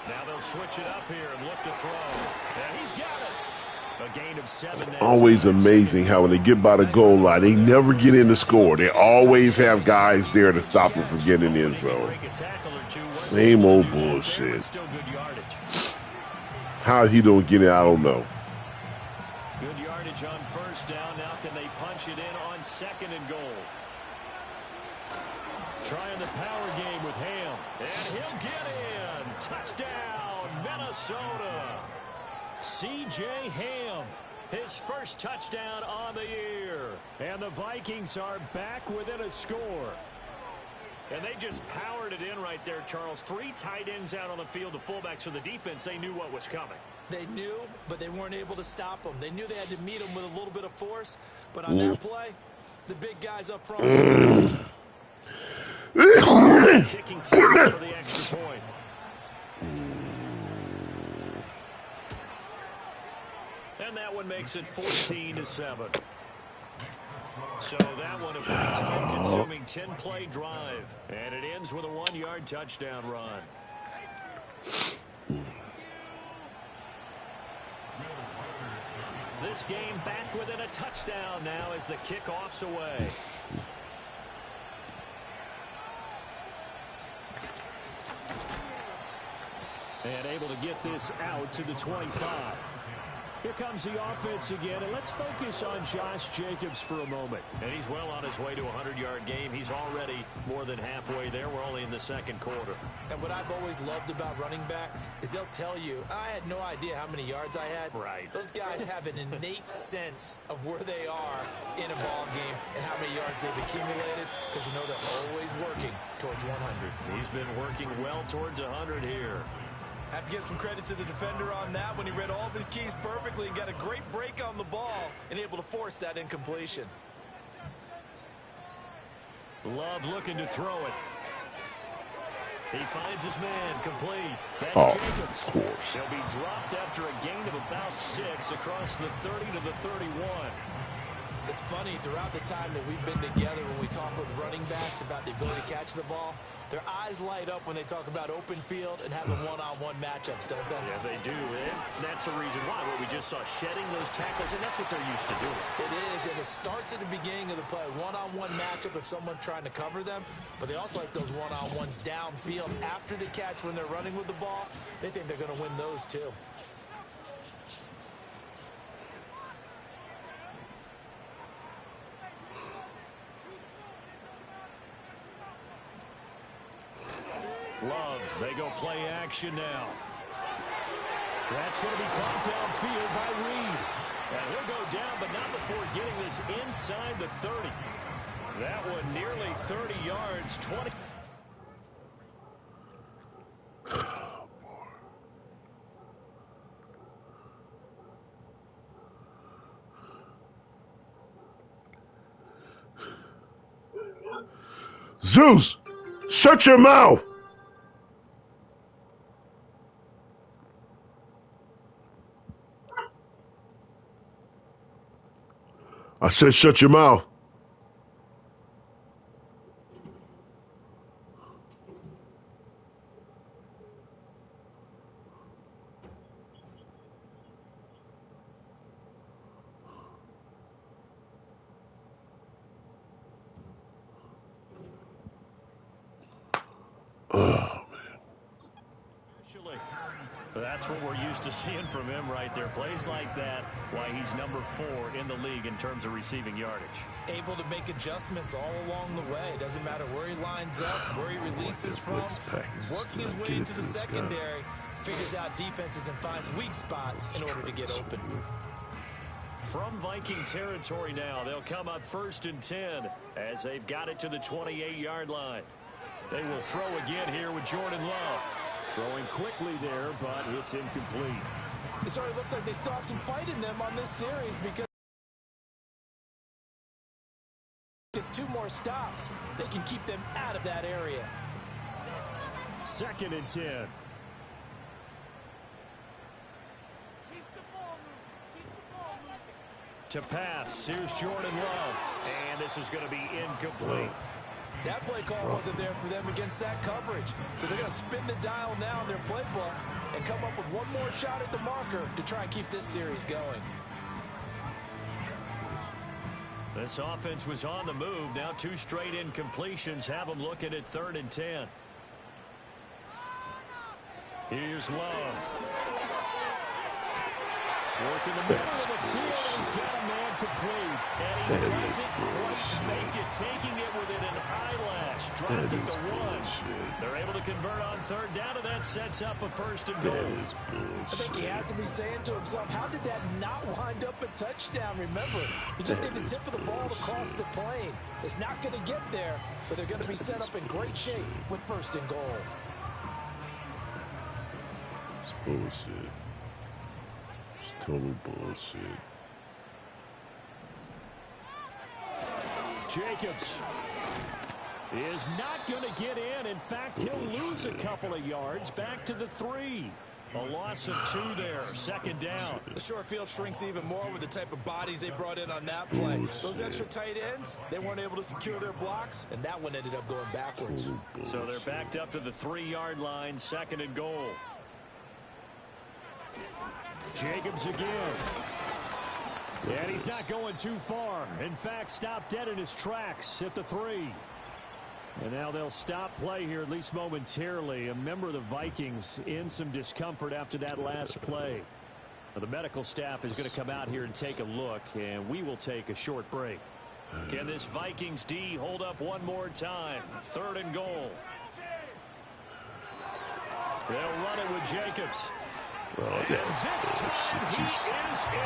[SPEAKER 3] Now they'll switch it up here and look to throw. And he's got it. A gain of 7.
[SPEAKER 1] It's always amazing how when they get by the goal line, they never get in the score. They always have guys there to stop them from getting in the end zone. Same old bullshit. How he don't get it, I don't know.
[SPEAKER 3] Good yardage on 1st down. Now can they punch it in on 2nd and goal? Trying the power game with Ham. And he'll get in. Touchdown, Minnesota. C.J. Ham. His first touchdown on the year. And the Vikings are back within a score. And they just powered it in right there, Charles. 3 tight ends out on the field, the fullbacks for the defense. They knew what was coming.
[SPEAKER 4] They knew, but they weren't able to stop them. They knew they had to meet them with a little bit of force. But on that play, the big guys up front.
[SPEAKER 3] Kicking team for the extra point. And that one makes it 14-7. So that one a pretty time-consuming 10-play drive. And it ends with a 1-yard touchdown run. This game back within a touchdown now as the kickoff's away. And able to get this out to the 25. Here comes the offense again, and let's focus on Josh Jacobs for a moment. And he's well on his way to a 100-yard game. He's already more than halfway there. We're only in the second quarter.
[SPEAKER 4] And what I've always loved about running backs is they'll tell you, I had no idea how many yards I had.
[SPEAKER 3] Right.
[SPEAKER 4] Those guys have an innate sense of where they are in a ball game and how many yards they've accumulated, because you know they're always working towards 100.
[SPEAKER 3] He's been working well towards 100 here.
[SPEAKER 4] Have to give some credit to the defender on that when he read all of his keys perfectly and got a great break on the ball and able to force that incompletion.
[SPEAKER 3] Love looking to throw it. He finds his man complete. That's Jacobs.
[SPEAKER 1] Of course.
[SPEAKER 3] He'll be dropped after a gain of about 6 across the 30 to the 31.
[SPEAKER 4] It's funny, throughout the time that we've been together, when we talk with running backs about the ability to catch the ball, their eyes light up when they talk about open field and having one-on-one matchups, don't they?
[SPEAKER 3] Yeah, they do. And that's the reason why. What we just saw, shedding those tackles, and that's what they're used to doing.
[SPEAKER 4] It is, and it starts at the beginning of the play. One-on-one matchup if someone's trying to cover them, but they also like those one-on-ones downfield after the catch when they're running with the ball. They think they're going to win those too.
[SPEAKER 3] Love, they go play action now. That's going to be caught downfield by Reed. And he'll go down, but not before getting this inside the 30. That one nearly 30 yards, 20.
[SPEAKER 1] Zeus, shut your mouth. I said shut your mouth.
[SPEAKER 3] That's what we're used to seeing from him right there. Plays like that, why he's number 4 in the league in terms of receiving yardage.
[SPEAKER 4] Able to make adjustments all along the way. Doesn't matter where he lines up, where he releases from. Working his way into the secondary, figures out defenses and finds weak spots in order to get open.
[SPEAKER 3] From Viking territory now, they'll come up 1st and 10 as they've got it to the 28-yard line. They will throw again here with Jordan Love. Throwing quickly there, but it's incomplete.
[SPEAKER 5] It sort of looks like they still have some fight in them on this series because it's 2 more stops. They can keep them out of that area.
[SPEAKER 3] 2nd and 10. To pass, here's Jordan Love, and this is going to be incomplete.
[SPEAKER 5] That play call wasn't there for them against that coverage. So they're going to spin the dial now in their playbook and come up with one more shot at the marker to try and keep this series going.
[SPEAKER 3] This offense was on the move. Now 2 straight incompletions have them looking at 3rd and 10. Here's Love. Working the middle of the field, and he's got a man complete. And he doesn't quite make it, taking it within an eyelash. Dropped at the 1. They're able to convert on third down, and that sets up a first and goal.
[SPEAKER 5] I think he has to be saying to himself, how did that not wind up a touchdown? Remember, he just did the tip of the ball across the plane. It's not going to get there, but they're going to be set up in great shape with first and goal.
[SPEAKER 1] It's bullshit. It's total bullshit.
[SPEAKER 3] Jacobs is not going to get in. In fact, he'll lose a couple of yards back to the 3. A loss of 2 there. Second down.
[SPEAKER 4] The short field shrinks even more with the type of bodies they brought in on that play. Those extra tight ends, they weren't able to secure their blocks, and that one ended up going backwards.
[SPEAKER 3] So they're backed up to the 3-yard line. Second and goal. Jacobs again. And he's not going too far. In fact, stopped dead in his tracks at the 3. And now they'll stop play here, at least momentarily. A member of the Vikings in some discomfort after that last play. Now, the medical staff is going to come out here and take a look, and we will take a short break. Can this Vikings D hold up one more time? Third and goal. They'll run it with Jacobs.
[SPEAKER 1] Oh,
[SPEAKER 3] This time he is in.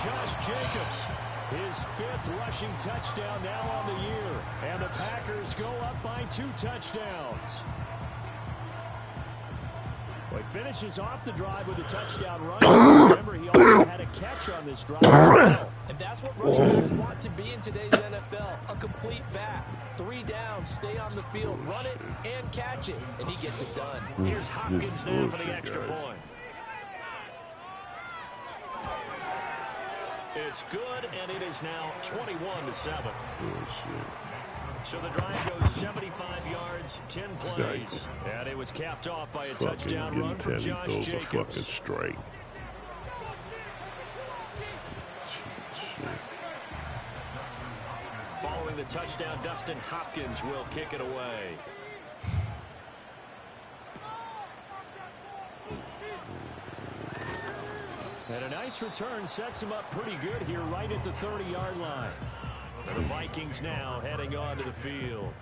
[SPEAKER 3] Josh Jacobs, his 5th rushing touchdown now on the year. And the Packers go up by 2 touchdowns. Well, he finishes off the drive with a touchdown run. Remember, he also had a catch on this drive as well.
[SPEAKER 5] And that's what running backs want to be in today's NFL. A complete back. 3 downs, stay on the field, run it, and catch it. And he gets it done.
[SPEAKER 3] Here's Hopkins now for the extra point. It's good, and it is now 21-7. So the drive goes 75 yards, 10 plays. And it was capped off by a touchdown run from Josh Jacobs.
[SPEAKER 1] Straight.
[SPEAKER 3] Following the touchdown, Dustin Hopkins will kick it away. And a nice return sets him up pretty good here right at the 30-yard line. And the Vikings now heading on to the field.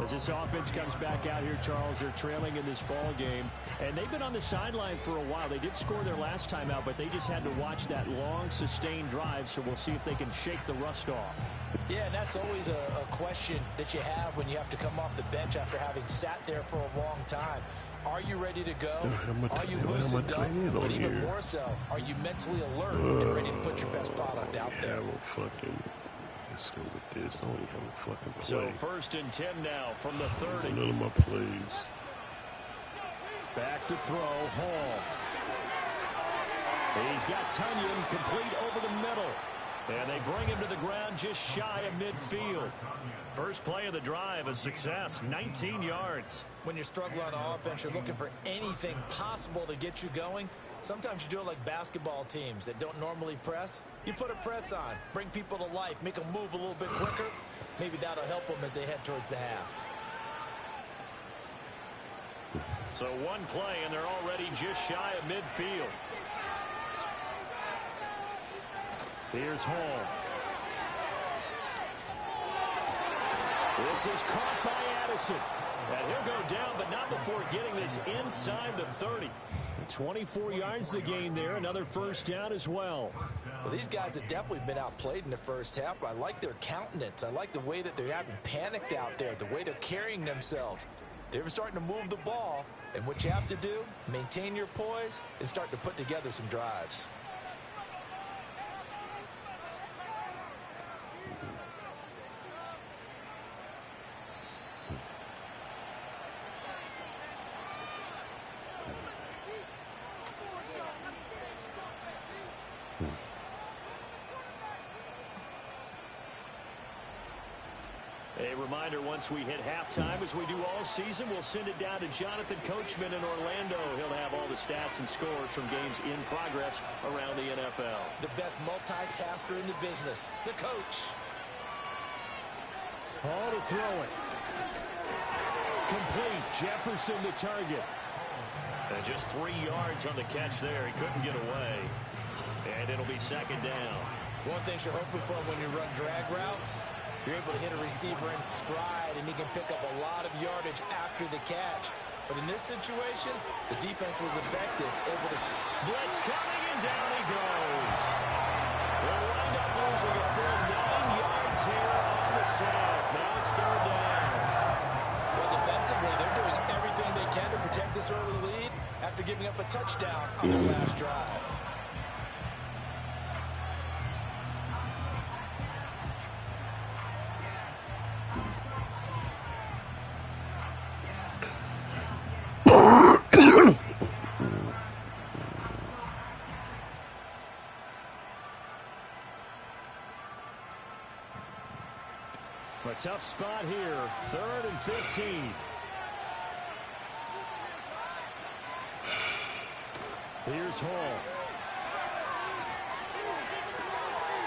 [SPEAKER 3] As this offense comes back out here, Charles, they're trailing in this ball game. And they've been on the sideline for a while. They did score their last time out, but they just had to watch that long, sustained drive. So we'll see if they can shake the rust off.
[SPEAKER 5] Yeah, and that's always a question that you have when you have to come off the bench after having sat there for a long time. Are you ready to go? Are you loosened up? But even more so, are you mentally alert and ready to put your best product out there?
[SPEAKER 1] Let's go with this. I don't even have a fucking play.
[SPEAKER 3] So first and 10 now from the 30.
[SPEAKER 1] None of my plays.
[SPEAKER 3] Back to throw, Hall. He's got Tunyon complete over the middle. And they bring him to the ground just shy of midfield. First play of the drive, a success, 19 yards.
[SPEAKER 4] When you're struggling on offense, you're looking for anything possible to get you going. Sometimes you do it like basketball teams that don't normally press. You put a press on, bring people to life, make them move a little bit quicker. Maybe that'll help them as they head towards the half.
[SPEAKER 3] So one play, and they're already just shy of midfield. Here's Hall. This is caught by Addison. And he'll go down, but not before getting this inside the 30. 24 yards to gain there. Another first down as well.
[SPEAKER 5] Well, these guys have definitely been outplayed in the first half. I like their countenance. I like the way that they're having panicked out there, the way they're carrying themselves. They're starting to move the ball. And what you have to do, maintain your poise and start to put together some drives.
[SPEAKER 3] A reminder, once we hit halftime, as we do all season, we'll send it down to Jonathan Coachman in Orlando. He'll have all the stats and scores from games in progress around the NFL.
[SPEAKER 4] The best multitasker in the business, the coach.
[SPEAKER 3] Hall to throw it. Complete. Jefferson the target. And just 3 yards on the catch there. He couldn't get away. And it'll be second down.
[SPEAKER 4] One thing you're hoping for when you run drag routes, you're able to hit a receiver in stride, and he can pick up a lot of yardage after the catch. But in this situation, the defense was effective.
[SPEAKER 3] Blitz coming, and down he goes. They'll wind up losing a full 9 yards here on the sack. Now it's third down.
[SPEAKER 5] Well, defensively, they're doing everything they can to protect this early lead after giving up a touchdown on their last drive.
[SPEAKER 3] A tough spot here, 3rd and 15. Here's Hall.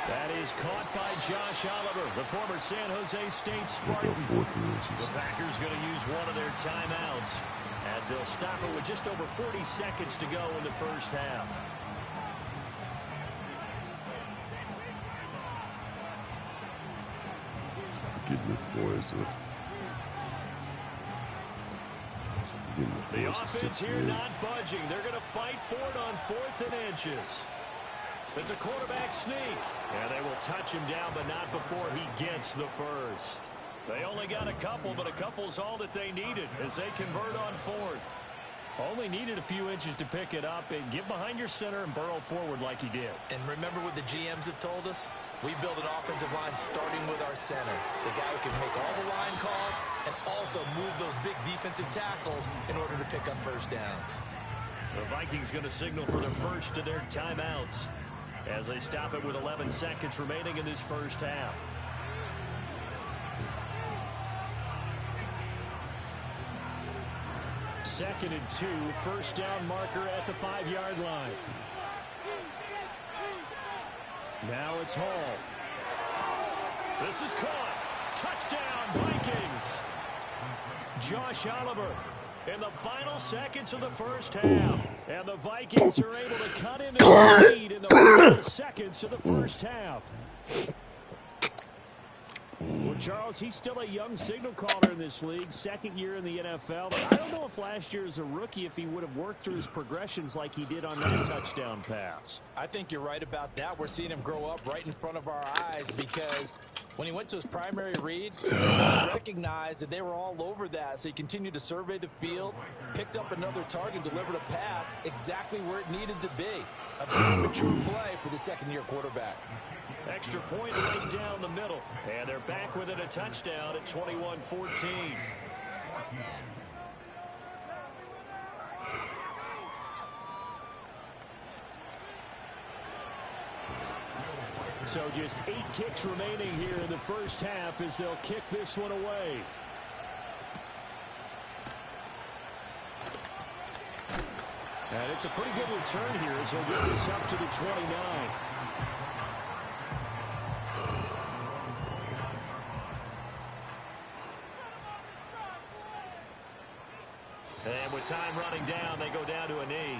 [SPEAKER 3] That is caught by Josh Oliver, the former San Jose State Spartan. The Packers going to use one of their timeouts as they'll stop it with just over 40 seconds to go in the first half. The offense here not budging. They're going to fight for it on 4th and inches. It's a quarterback sneak. And they will touch him down, but not before he gets the first. They only got a couple, but a couple's all that they needed as they convert on 4th. Only needed a few inches to pick it up and get behind your center and burrow forward like he did.
[SPEAKER 4] And remember what the GMs have told us? We build an offensive line starting with our center, the guy who can make all the line calls and also move those big defensive tackles in order to pick up first downs.
[SPEAKER 3] The Vikings going to signal for their first of their timeouts as they stop it with 11 seconds remaining in this first half. Second and 2, first down marker at the 5-yard line. Now it's Hall. This is caught. Touchdown, Vikings. Josh Oliver in the final seconds of the first half. And the Vikings are able to cut into the lead in the final seconds of the first half. Well, Charles, he's still a young signal caller in this league, 2nd year in the NFL. But I don't know if last year as a rookie, if he would have worked through his progressions like he did on that touchdown pass.
[SPEAKER 5] I think you're right about that. We're seeing him grow up right in front of our eyes because when he went to his primary read, he recognized that they were all over that. So he continued to survey the field, picked up another target, delivered a pass exactly where it needed to be. A very mature play for the 2nd-year quarterback.
[SPEAKER 3] Extra point right down the middle. And they're back within a touchdown at 21-14. So just 8 ticks remaining here in the first half as they'll kick this one away. And it's a pretty good return here as he'll get this up to the 29. And with time running down, they go down to a knee.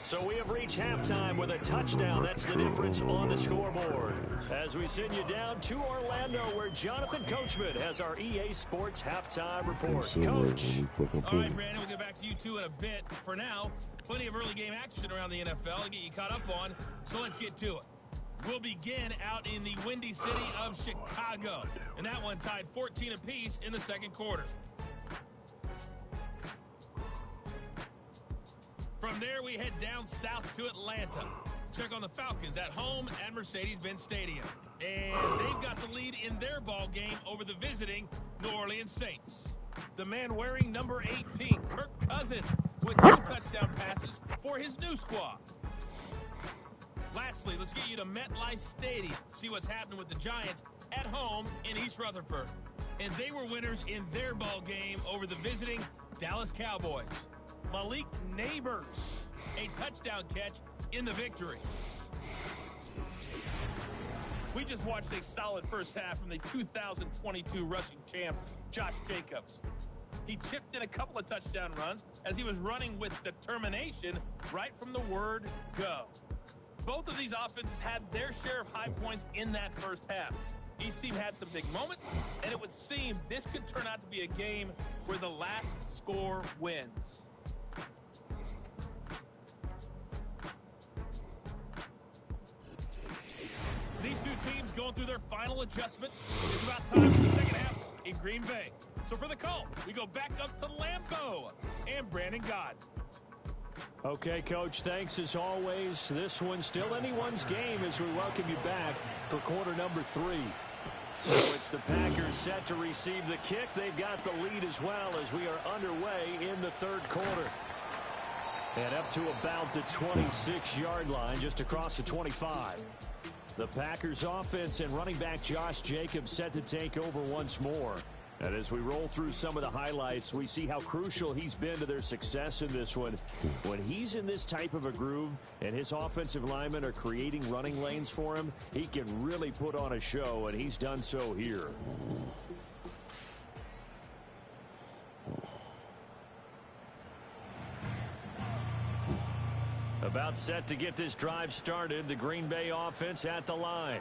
[SPEAKER 3] So we have reached halftime with a touchdown. That's the difference on the scoreboard. As we send you down to Orlando, where Jonathan Coachman has our EA Sports halftime report. Coach.
[SPEAKER 2] All right, Brandon, we'll get back to you two in a bit. For now, plenty of early game action around the NFL to get you caught up on, so let's get to it. We'll begin out in the windy city of Chicago, and that one tied 14 apiece in the second quarter. From there, we head down south to Atlanta. Check on the Falcons at home at Mercedes-Benz Stadium. And they've got the lead in their ball game over the visiting New Orleans Saints. The man wearing number 18, Kirk Cousins, with 2 touchdown passes for his new squad. Lastly, let's get you to MetLife Stadium. See what's happening with the Giants at home in East Rutherford. And they were winners in their ball game over the visiting Dallas Cowboys. Malik Neighbors, a touchdown catch in the victory. We just watched a solid first half from the 2022 rushing champ, Josh Jacobs. He chipped in a couple of touchdown runs as he was running with determination right from the word go. Both of these offenses had their share of high points in that first half. Each team had some big moments, and it would seem this could turn out to be a game where the last score wins. These two teams going through their final adjustments. It's about time for the second half in Green Bay. So for the call, we go back up to Lambeau and Brandon Gaudin.
[SPEAKER 3] Okay, Coach, thanks as always. This one's still anyone's game as we welcome you back for quarter number 3. So it's the Packers set to receive the kick. They've got the lead as well as we are underway in the third quarter. And up to about the 26-yard line, just across the 25. The Packers offense and running back Josh Jacobs set to take over once more. And as we roll through some of the highlights, we see how crucial he's been to their success in this one. When he's in this type of a groove and his offensive linemen are creating running lanes for him, he can really put on a show, and he's done so here. About set to get this drive started, the Green Bay offense at the line.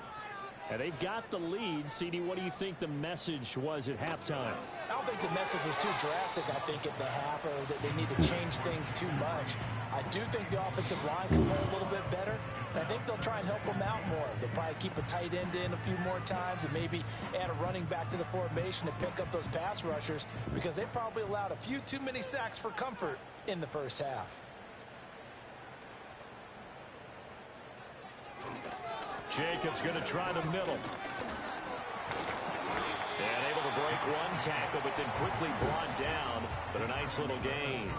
[SPEAKER 3] And they've got the lead. CD, what do you think the message was at halftime?
[SPEAKER 5] I don't think the message was too drastic, I think, at the half, or that they need to change things too much. I do think the offensive line can play a little bit better. And I think they'll try and help them out more. They'll probably keep a tight end in a few more times and maybe add a running back to the formation to pick up those pass rushers, because they probably allowed a few too many sacks for comfort in the first half.
[SPEAKER 3] Jacobs going to try the middle. And able to break one tackle, but then quickly brought down. But a nice little gain.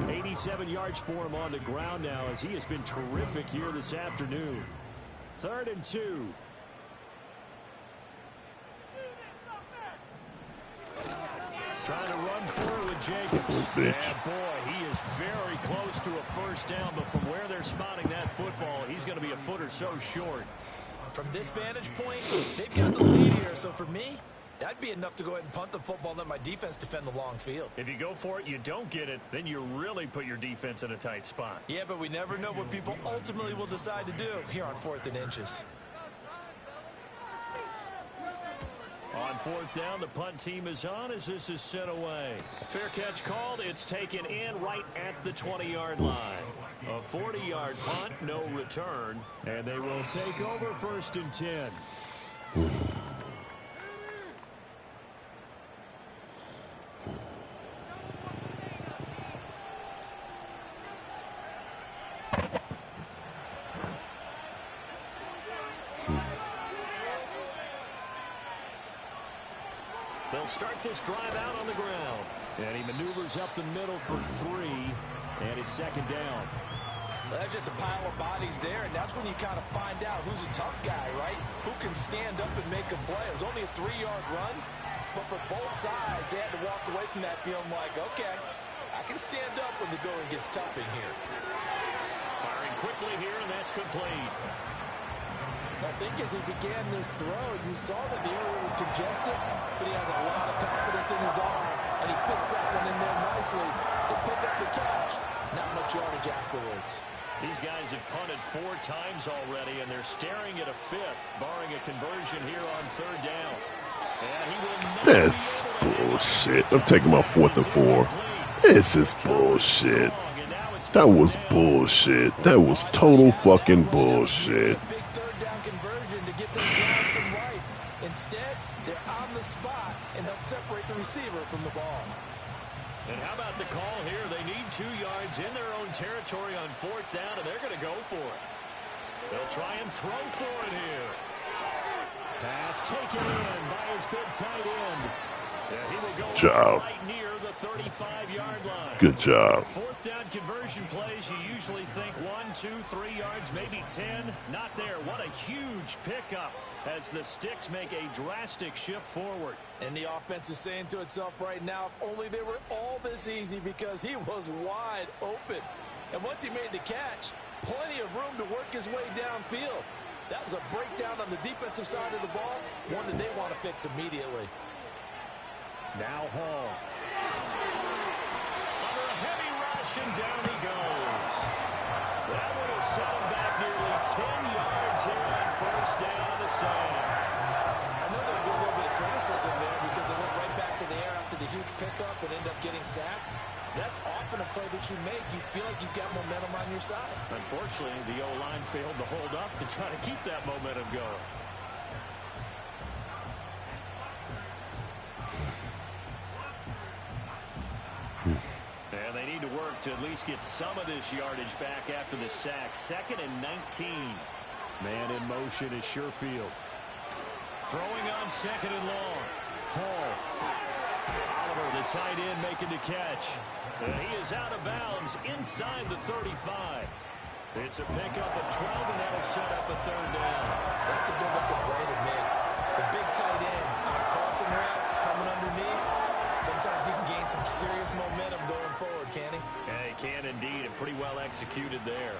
[SPEAKER 3] 87 yards for him on the ground now, as he has been terrific here this afternoon. 3rd and 2. Trying to run forward with Jacobs. And boy, he is very close to a first down, but from where they're spotting that football, he's going to be a foot or so short.
[SPEAKER 4] From this vantage point, they've got the lead here. So for me, that'd be enough to go ahead and punt the football and let my defense defend the long field.
[SPEAKER 3] If you go for it, you don't get it, then you really put your defense in a tight spot.
[SPEAKER 4] Yeah, but we never know what people ultimately will decide to do here on 4th and inches.
[SPEAKER 3] On 4th down, the punt team is on as this is sent away. Fair catch called. It's taken in right at the 20-yard line. A 40-yard punt, no return. And they will take over 1st and 10. They'll start this drive out on the ground. And he maneuvers up the middle for 3. And it's 2nd down.
[SPEAKER 5] Well, that's just a pile of bodies there, and that's when you kind of find out who's a tough guy, right? Who can stand up and make a play. It was only a 3-yard run, but for both sides, they had to walk away from that feeling like, okay, I can stand up when the going gets tough in here.
[SPEAKER 3] Firing quickly here, and that's complete.
[SPEAKER 5] I think as he began this throw, you saw that the area was congested, but he has a lot of confidence in his arm, and he fits that one in there nicely to pick up the catch. Not much yardage afterwards.
[SPEAKER 3] These guys have punted 4 times already, and they're staring at a 5th, barring a conversion here on 3rd down. And he will not.
[SPEAKER 1] That's bullshit. I'm taking my 4th and 4. This is bullshit. That was bullshit. That was total fucking bullshit.
[SPEAKER 5] Big 3rd down conversion to get them down some life. Instead, they're on the spot and help separate the receiver from the ball.
[SPEAKER 3] And how about the call here? They need 2 yards in their own territory on 4th down, and they're going to go for it. They'll try and throw for it here. Pass taken in by his big tight end. And he will go right near the 35-yard line.
[SPEAKER 1] Good job.
[SPEAKER 3] 4th down conversion plays, you usually think 1, 2, 3 yards, maybe 10. Not there. What a huge pickup as the Sticks make a drastic shift forward.
[SPEAKER 5] And the offense is saying to itself right now, if only they were all this easy, because he was wide open. And once he made the catch, plenty of room to work his way downfield. That was a breakdown on the defensive side of the ball, one that they want to fix immediately.
[SPEAKER 3] Now Hall. heavy rush, and down he goes. That would have set him back nearly 10 yards here on first down of the sack.
[SPEAKER 4] I know there'll be a little bit of criticism there because it went right back to the air after the huge pickup and ended up getting sacked. That's often a play that you make. You feel like you've got momentum on your side.
[SPEAKER 3] Unfortunately, the O-line failed to hold up to try to keep that momentum going. And they need to work to at least get some of this yardage back after the sack. 2nd and 19. Man in motion is Sherfield. Throwing on 2nd and long. Hall. Oliver, the tight end, making the catch. And he is out of bounds inside the 35. It's a pickup of 12, and that'll set up a 3rd down.
[SPEAKER 4] That's a good looking play to me. The big tight end on a crossing route coming underneath. Sometimes he can gain some serious momentum going forward, can he?
[SPEAKER 3] Yeah, he can indeed, and pretty well executed there.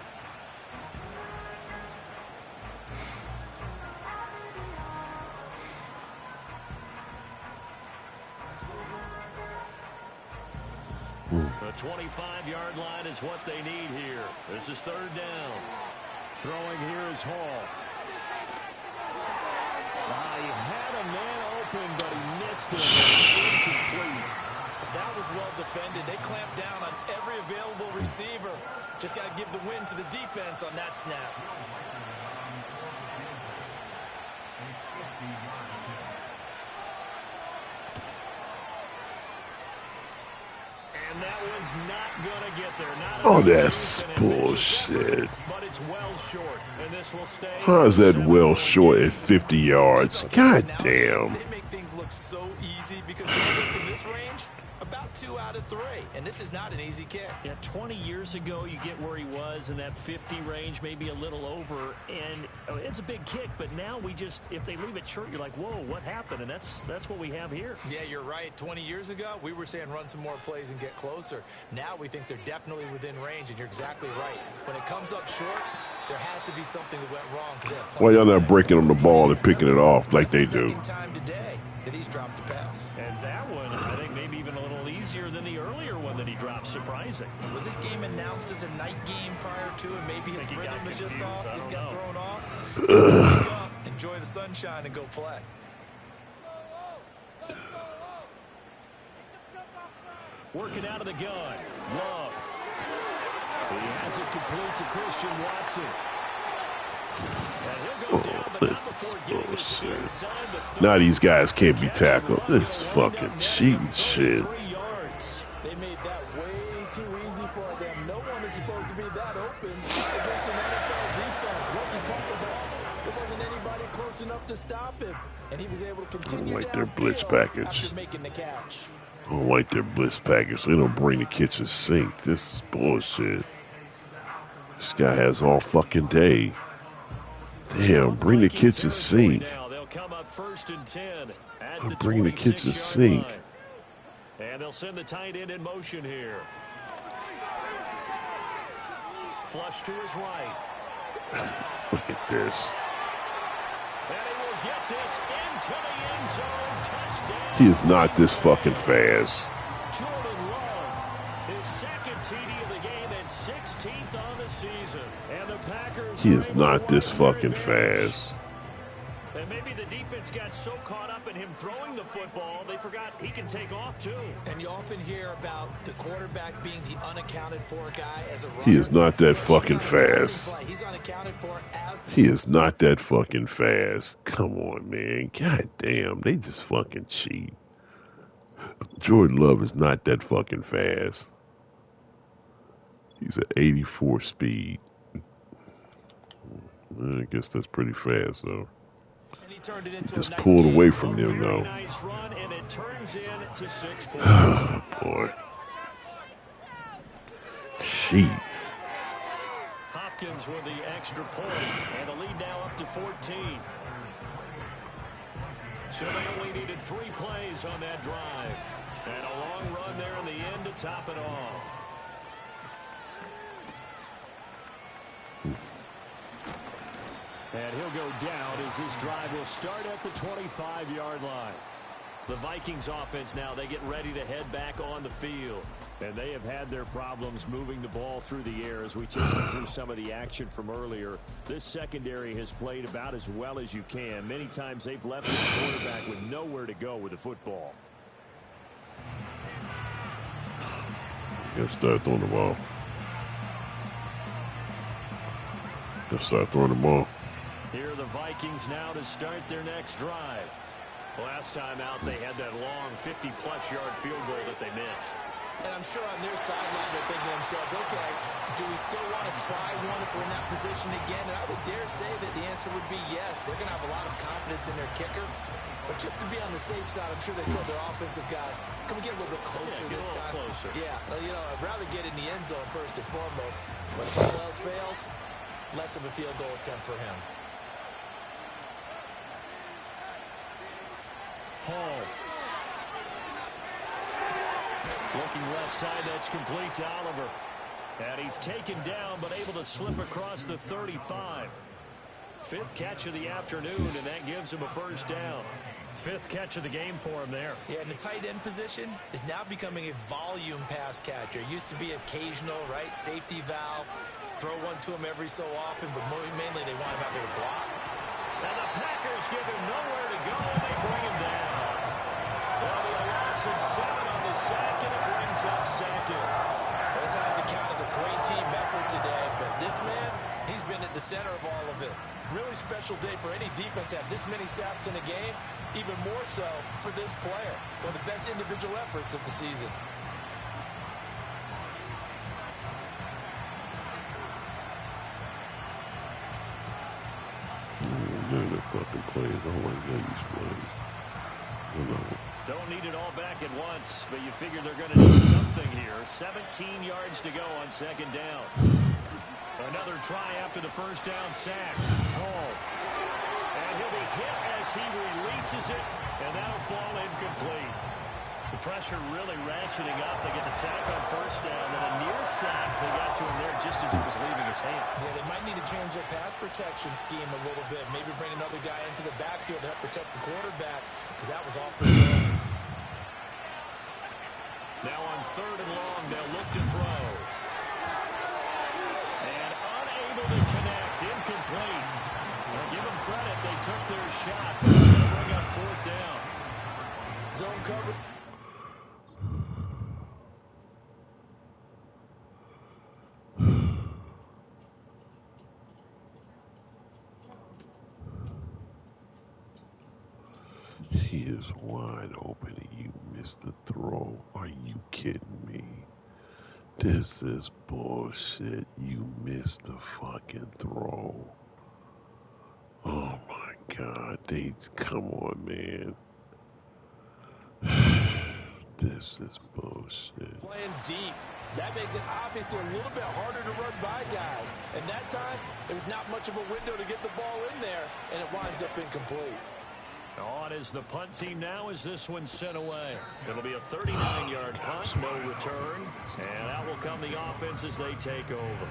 [SPEAKER 3] The 25-yard line is what they need here. This is 3rd down. Throwing here is Hall. He had a man open, but he missed him. It's incomplete.
[SPEAKER 4] That was well defended. They clamped down on every available receiver. Just got to give the win to the defense on that snap.
[SPEAKER 3] And that one's not going to get there.
[SPEAKER 1] Oh, that's bullshit.
[SPEAKER 3] But it's well short, and this will stay.
[SPEAKER 1] How is that well short at 50 yards? God damn.
[SPEAKER 4] They make things look so easy because they look from this range. About 2 out of 3, and this is not an easy kick.
[SPEAKER 3] Yeah, 20 years ago, you get where he was in that 50 range, maybe a little over, and it's a big kick, but now we just, if they leave it short, you're like, whoa, what happened? And that's what we have here.
[SPEAKER 4] Yeah, you're right. 20 years ago, we were saying run some more plays and get closer. Now we think they're definitely within range, and you're exactly right. When it comes up short, there has to be something that went wrong.
[SPEAKER 1] Why y'all not breaking on the ball and picking it off like they do?
[SPEAKER 4] Second time today that he's dropped a pass.
[SPEAKER 3] And that one, I think maybe even a little easier than the earlier one that he dropped. Surprising.
[SPEAKER 4] Was this game announced as a night game prior to, and maybe his rhythm is just off? He's got thrown off. Wake up, enjoy the sunshine, and go play.
[SPEAKER 3] Working out of the gun. Love. He has it complete to Christian Watson. And he'll go down, but not before getting this inside the 30.
[SPEAKER 1] Now these guys can't be tackled. This is fucking cheating shit.
[SPEAKER 5] They made that way too easy for them. No one is supposed to be that open against an NFL defense. Once he caught the ball, there wasn't anybody close enough to stop him, and he was able to continue
[SPEAKER 1] I don't like their blitz
[SPEAKER 5] downfield
[SPEAKER 1] package.
[SPEAKER 5] after making the catch.
[SPEAKER 1] I don't like their blitz package. They don't bring the kitchen sink. This is bullshit. This guy has all fucking day. Damn, bring the kitchen sink.
[SPEAKER 3] They'll come up 1st and 10 at
[SPEAKER 1] I'm
[SPEAKER 3] the
[SPEAKER 1] bringing the kitchen
[SPEAKER 3] 26-yard
[SPEAKER 1] sink.
[SPEAKER 3] line. And they'll send the tight end in motion here. Flush to his right.
[SPEAKER 1] Look at this.
[SPEAKER 3] And he will get this into the end zone. Touchdown.
[SPEAKER 1] He is not this fucking fast.
[SPEAKER 3] Jordan Love, his 2nd TD of the game and 16th on the season. And the Packers
[SPEAKER 1] He is not this fucking fast.
[SPEAKER 3] And maybe the defense got so caught up in him throwing the football, they forgot he can take off too.
[SPEAKER 4] And you often hear about the quarterback being the unaccounted for guy as a runner.
[SPEAKER 1] He is not that fucking fast.
[SPEAKER 4] He's unaccounted for as
[SPEAKER 1] He is not that fucking fast. Come on, man. God damn, they just fucking cheat. Jordan Love is not that fucking fast. He's at 84 speed. I guess that's pretty fast, though.
[SPEAKER 4] he turned it into
[SPEAKER 1] Just
[SPEAKER 4] a nice
[SPEAKER 1] pulled
[SPEAKER 4] game.
[SPEAKER 1] away from them, though.
[SPEAKER 3] Nice run, and it turns into 6 points.
[SPEAKER 1] Boy. Cheat.
[SPEAKER 3] Hopkins with the extra point, and the lead now up to 14. So they only needed 3 plays on that drive. And a long run there in the end to top it off. And he'll go down as this drive will start at the 25-yard line. The Vikings offense now, they get ready to head back on the field. And they have had their problems moving the ball through the air as we take you through some of the action from earlier. This secondary has played about as well as you can. Many times they've left this quarterback with nowhere to go with the football.
[SPEAKER 1] Gotta start throwing the ball. Gotta start throwing the ball.
[SPEAKER 3] Here are the Vikings now to start their next drive. Last time out, they had that long 50-plus yard field goal that they missed.
[SPEAKER 4] And I'm sure on their sideline they're thinking to themselves, okay, do we still want to try one if we're in that position again? And I would dare say that the answer would be yes. They're going to have a lot of confidence in their kicker. But just to be on the safe side, I'm sure they told their offensive guys, can we get a little bit closer this time?
[SPEAKER 3] Closer.
[SPEAKER 4] Yeah, you know, I'd rather get in the end zone first and foremost. But if all else fails, less of a field goal attempt for him.
[SPEAKER 3] Hall. Looking left side, that's complete to Oliver. And he's taken down, but able to slip across the 35. Fifth catch of the afternoon, and that gives him a first down. Fifth catch of the game for him there.
[SPEAKER 4] Yeah, and the tight end position is now becoming a volume pass catcher. It used to be occasional, right? Safety valve. Throw one to him every so often, but mainly they want him out there to block.
[SPEAKER 3] And the Packers give him nowhere to go, and they bring him down. Well, the loss of 7 on the sack, and it brings up second.
[SPEAKER 5] This has to count as a great team effort today, but this man, he's been at the center of all of it. Really special day for any defense to have this many sacks in a game, even more so for this player. One of the best individual efforts of the season.
[SPEAKER 1] None of the fucking plays. I don't like these plays.
[SPEAKER 3] Don't need it all back at once, but you figure they're going to need something here. 17 yards to go on second down. Another try after the first down sack. Hall. And he'll be hit as he releases it, and that'll fall incomplete. The pressure really ratcheting up. They get the sack on first down, and a near sack. They got to him there just as he was leaving his hand.
[SPEAKER 4] Yeah, they might need to change their pass protection scheme a little bit. Maybe bring another guy into the backfield to help protect the quarterback, because that was awfully close.
[SPEAKER 3] Now on third and long, they'll look to throw. And unable to connect, incomplete. Well, give them credit, they took their shot, but it's going to bring up fourth down.
[SPEAKER 5] Zone cover.
[SPEAKER 1] He is wide open and you missed the throw. Are you kidding me? This is bullshit. You missed the fucking throw. Oh my God. Come on, man. This is bullshit.
[SPEAKER 5] Playing deep. That makes it obviously a little bit harder to run by guys. And that time, there's not much of a window to get the ball in there, and it winds up incomplete.
[SPEAKER 3] On is the punt team now as this one's sent away. It'll be a 39-yard punt, no return. And out will come the offense as they take over.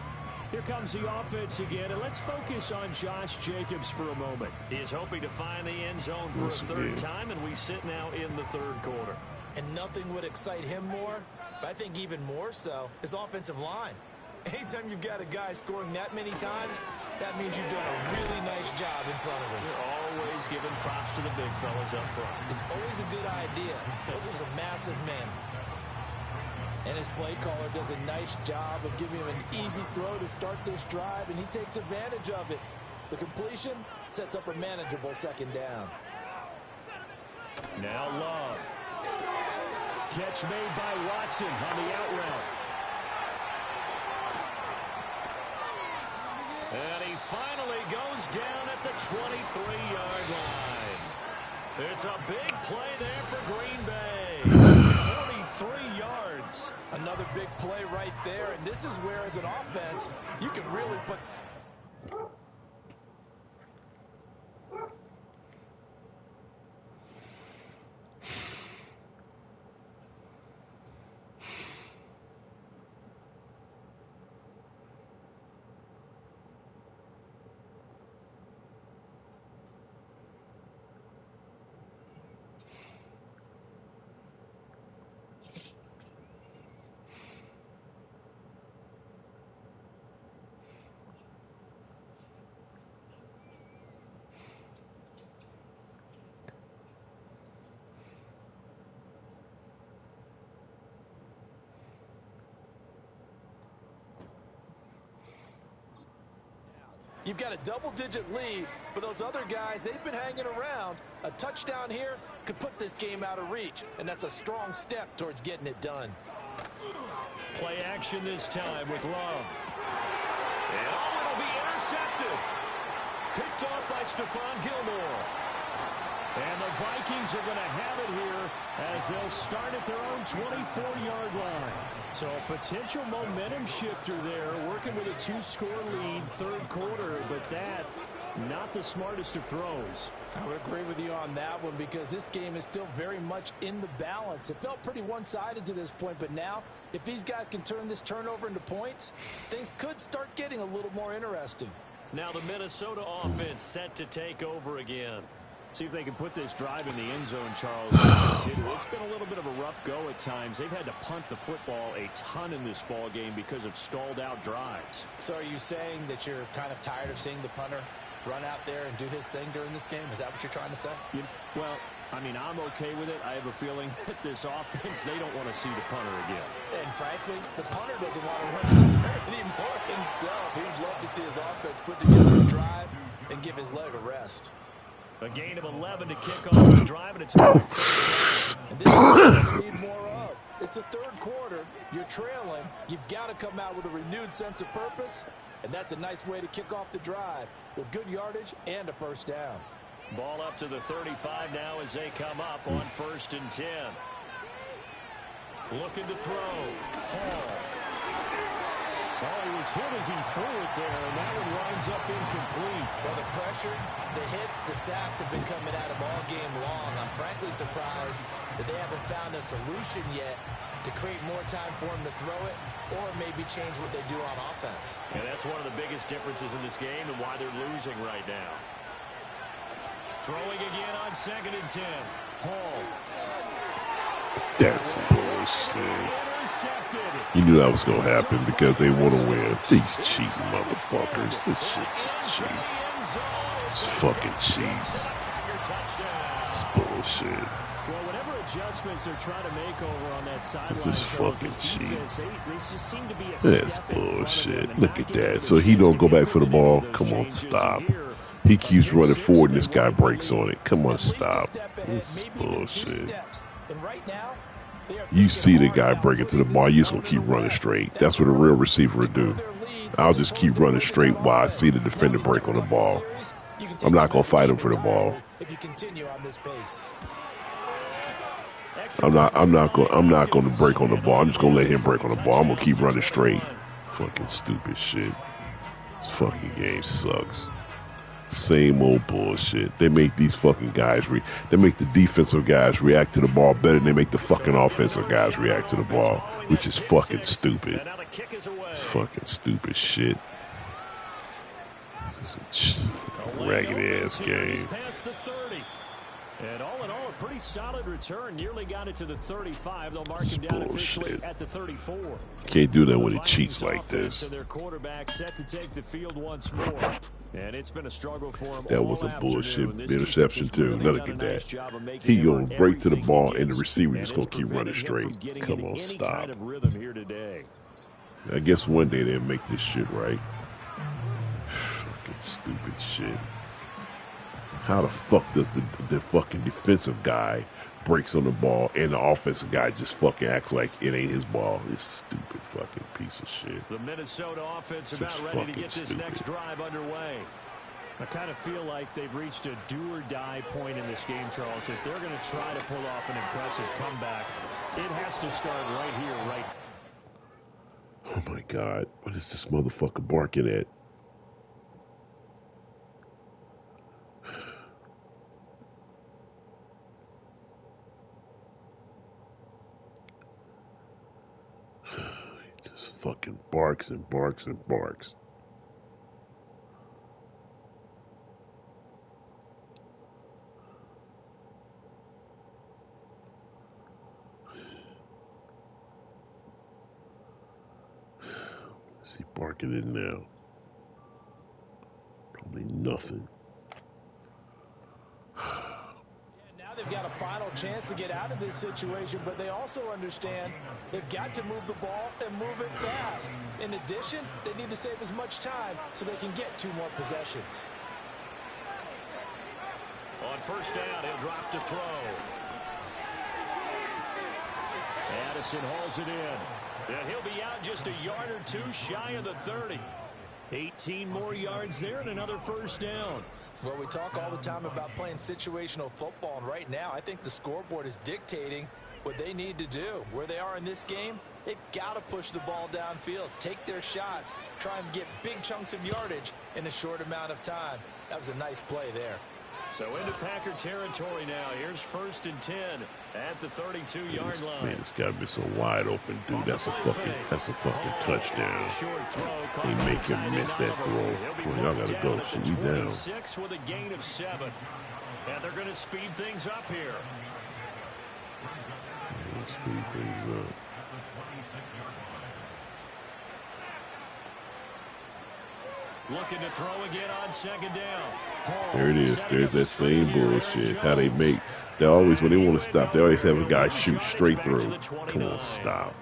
[SPEAKER 3] Here comes the offense again, and let's focus on Josh Jacobs for a moment. He is hoping to find the end zone for a third time, and we sit now in the third quarter.
[SPEAKER 4] And nothing would excite him more, but I think even more so, his offensive line. Anytime you've got a guy scoring that many times, that means you've done a really nice job in front of him.
[SPEAKER 3] You're always giving props to the big fellas up front.
[SPEAKER 4] It's always a good idea. Those are some massive men.
[SPEAKER 5] And his play caller does a nice job of giving him an easy throw to start this drive, and he takes advantage of it. The completion sets up a manageable second down.
[SPEAKER 3] Now Love. Catch made by Watson on the out route. And he finally goes down at the 23-yard line. It's a big play there for Green Bay. 43 yards.
[SPEAKER 5] Another big play right there, and this is where, as an offense, you can really put... You've got a double-digit lead, but those other guys, they've been hanging around. A touchdown here could put this game out of reach, and that's a strong step towards getting it done.
[SPEAKER 3] Play action this time with Love. And it'll be intercepted. Picked off by Stephon Gilmore. And the Vikings are going to have it here as they'll start at their own 24-yard line. So a potential momentum shifter there, working with a 2-score lead, third quarter, but that, not the smartest of throws.
[SPEAKER 5] I would agree with you on that one because this game is still very much in the balance. It felt pretty one-sided to this point, but now, if these guys can turn this turnover into points, things could start getting a little more interesting.
[SPEAKER 3] Now the Minnesota offense set to take over again. See if they can put this drive in the end zone, Charles. It's been a little bit of a rough go at times. They've had to punt the football a ton in this ball game because of stalled out drives.
[SPEAKER 5] So are you saying that you're kind of tired of seeing the punter run out there and do his thing during this game? Is that what you're trying to say?
[SPEAKER 3] Well, I mean, I'm okay with it. I have a feeling that this offense, they don't want to see the punter again.
[SPEAKER 5] And frankly, the punter doesn't want to run anymore himself. He'd love to see his offense put together a drive and give his leg a rest.
[SPEAKER 3] A gain of 11 to kick off the drive, and it's a first down.
[SPEAKER 5] And this is what we need more of. It's the third quarter. You're trailing. You've got to come out with a renewed sense of purpose, and that's a nice way to kick off the drive with good yardage and a first down.
[SPEAKER 3] Ball up to the 35 now as they come up on 1st and 10. Looking to throw. Hall. Oh, he was hit as he threw it there, and that one winds up incomplete.
[SPEAKER 4] Well, the pressure, the hits, the sacks have been coming at him all game long. I'm frankly surprised that they haven't found a solution yet to create more time for him to throw it or maybe change what they do on offense.
[SPEAKER 3] And that's one of the biggest differences in this game and why they're losing right now. Throwing again on 2nd and 10. Hall.
[SPEAKER 1] That's bullshit. You knew that was going to happen because they want to win. These cheating motherfuckers. This shit is cheap. It's fucking cheap. It's bullshit.
[SPEAKER 3] Well, whatever adjustments they're trying to make over on that sideline,
[SPEAKER 1] this is fucking cheap.
[SPEAKER 3] They just seem to be a
[SPEAKER 1] That's bullshit. Look at that. So he don't go back for the ball? Come on, stop. He keeps running forward and this guy breaks on it. Come on, stop. This is bullshit.
[SPEAKER 5] And right now,
[SPEAKER 1] you see the guy break it to the ball, you just gonna keep running straight. That's what a real receiver would do. I'll just keep running straight while I see the defender break on the ball. I'm not gonna fight him for the ball.
[SPEAKER 5] If you continue on this pace.
[SPEAKER 1] I'm not gonna break on the ball. I'm just gonna let him break on the ball. I'm gonna keep running straight. Fucking stupid shit. This fucking game sucks. Same old bullshit. They make these fucking guys they make the defensive guys react to the ball better than they make the fucking offensive guys react to the ball, which is fucking stupid. It's fucking stupid shit. This is a ragged ass game.
[SPEAKER 3] And all in all, a pretty solid return. Nearly got it to the 35. They'll mark him down officially at the 34.
[SPEAKER 1] Can't do that when he cheats like this.
[SPEAKER 3] Their quarterback set to take the field once more. And it's been a struggle for him.
[SPEAKER 1] That was a bullshit interception too. Now look at that. He gonna break to the ball and the receiver just gonna keep running straight. Come on, stop. I guess one day they'll make this shit right. Fucking stupid shit. How the fuck does the fucking defensive guy breaks on the ball and the offensive guy just fucking acts like it ain't his ball? This stupid fucking piece of shit.
[SPEAKER 3] The Minnesota offense about ready to get this next drive underway. I kind of feel like they've reached a do-or-die point in this game, Charles. If they're going to try to pull off an impressive comeback, it has to start right here, right.
[SPEAKER 1] Oh my God, what is this motherfucker barking at? Fucking barks and barks and barks. What's he barking in now? Probably nothing.
[SPEAKER 5] Now they've got a final chance to get out of this situation, but they also understand they've got to move the ball and move it fast. In addition, they need to save as much time so they can get 2 more possessions.
[SPEAKER 3] On first down, he'll drop to throw. Addison hauls it in. And he'll be out just a yard or 2 shy of the 30. 18 more yards there and another first down.
[SPEAKER 5] Well, we talk all the time about playing situational football, and right now I think the scoreboard is dictating what they need to do. Where they are in this game, they've got to push the ball downfield, take their shots, try and get big chunks of yardage in a short amount of time. That was a nice play there.
[SPEAKER 3] So into Packer territory now. Here's 1st and 10 at the 32-yard line.
[SPEAKER 1] Man, it's got to be so wide open, dude. That's a fucking touchdown. They make him miss that throw. Well, y'all got to go. Shoot me down.
[SPEAKER 3] 6 with a gain of 7. And they're going to speed things up here.
[SPEAKER 1] Speed things up.
[SPEAKER 3] Looking to throw again on 2nd down.
[SPEAKER 1] There it is. There's that same bullshit. How they make. They always, when they want to stop, they always have a guy shoot straight through. Come on, stop.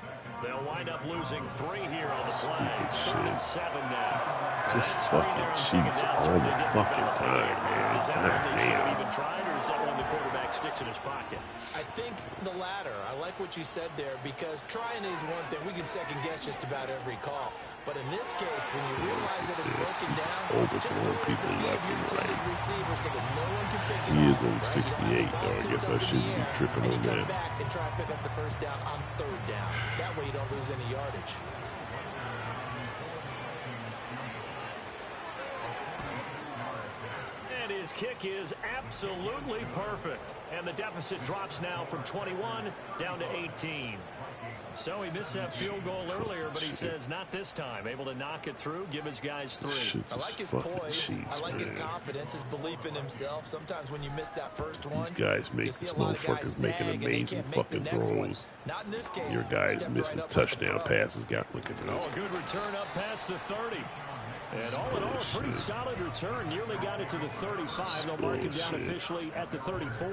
[SPEAKER 3] They'll wind up losing 3 here on the
[SPEAKER 1] Stupid
[SPEAKER 3] play.
[SPEAKER 1] shit.
[SPEAKER 3] 7 now.
[SPEAKER 1] Just fucking cheats all the fucking time, man. God damn.
[SPEAKER 3] Even tried, or is that when the quarterback sticks in his pocket?
[SPEAKER 4] I think the latter. I like what you said there, because trying is one thing. We can second guess just about every call. But in this case, when you realize that it's broken down, just
[SPEAKER 1] people left and right.
[SPEAKER 4] Receiver so that no one can pick it
[SPEAKER 1] He
[SPEAKER 4] up,
[SPEAKER 1] is on 68, though. I guess I shouldn't be tripping on
[SPEAKER 4] and you come
[SPEAKER 1] that.
[SPEAKER 4] back and try and pick up the first down on 3rd down. That way you don't lose any yardage.
[SPEAKER 3] And his kick is absolutely perfect. And the deficit drops now from 21 down to 18. So he missed that field goal earlier, but he says not this time. Able to knock it through, give his guys 3.
[SPEAKER 4] I like his poise. I like his confidence, his belief in himself. Sometimes when you miss that first one,
[SPEAKER 1] these guys make these motherfuckers making amazing fucking throws.
[SPEAKER 4] Not in this case.
[SPEAKER 1] Your guys missing touchdown passes. Got look at this.
[SPEAKER 3] Oh, a good return up past the 30. And all in all, a pretty solid return. Nearly got it to the 35. They'll mark him down officially at the 34.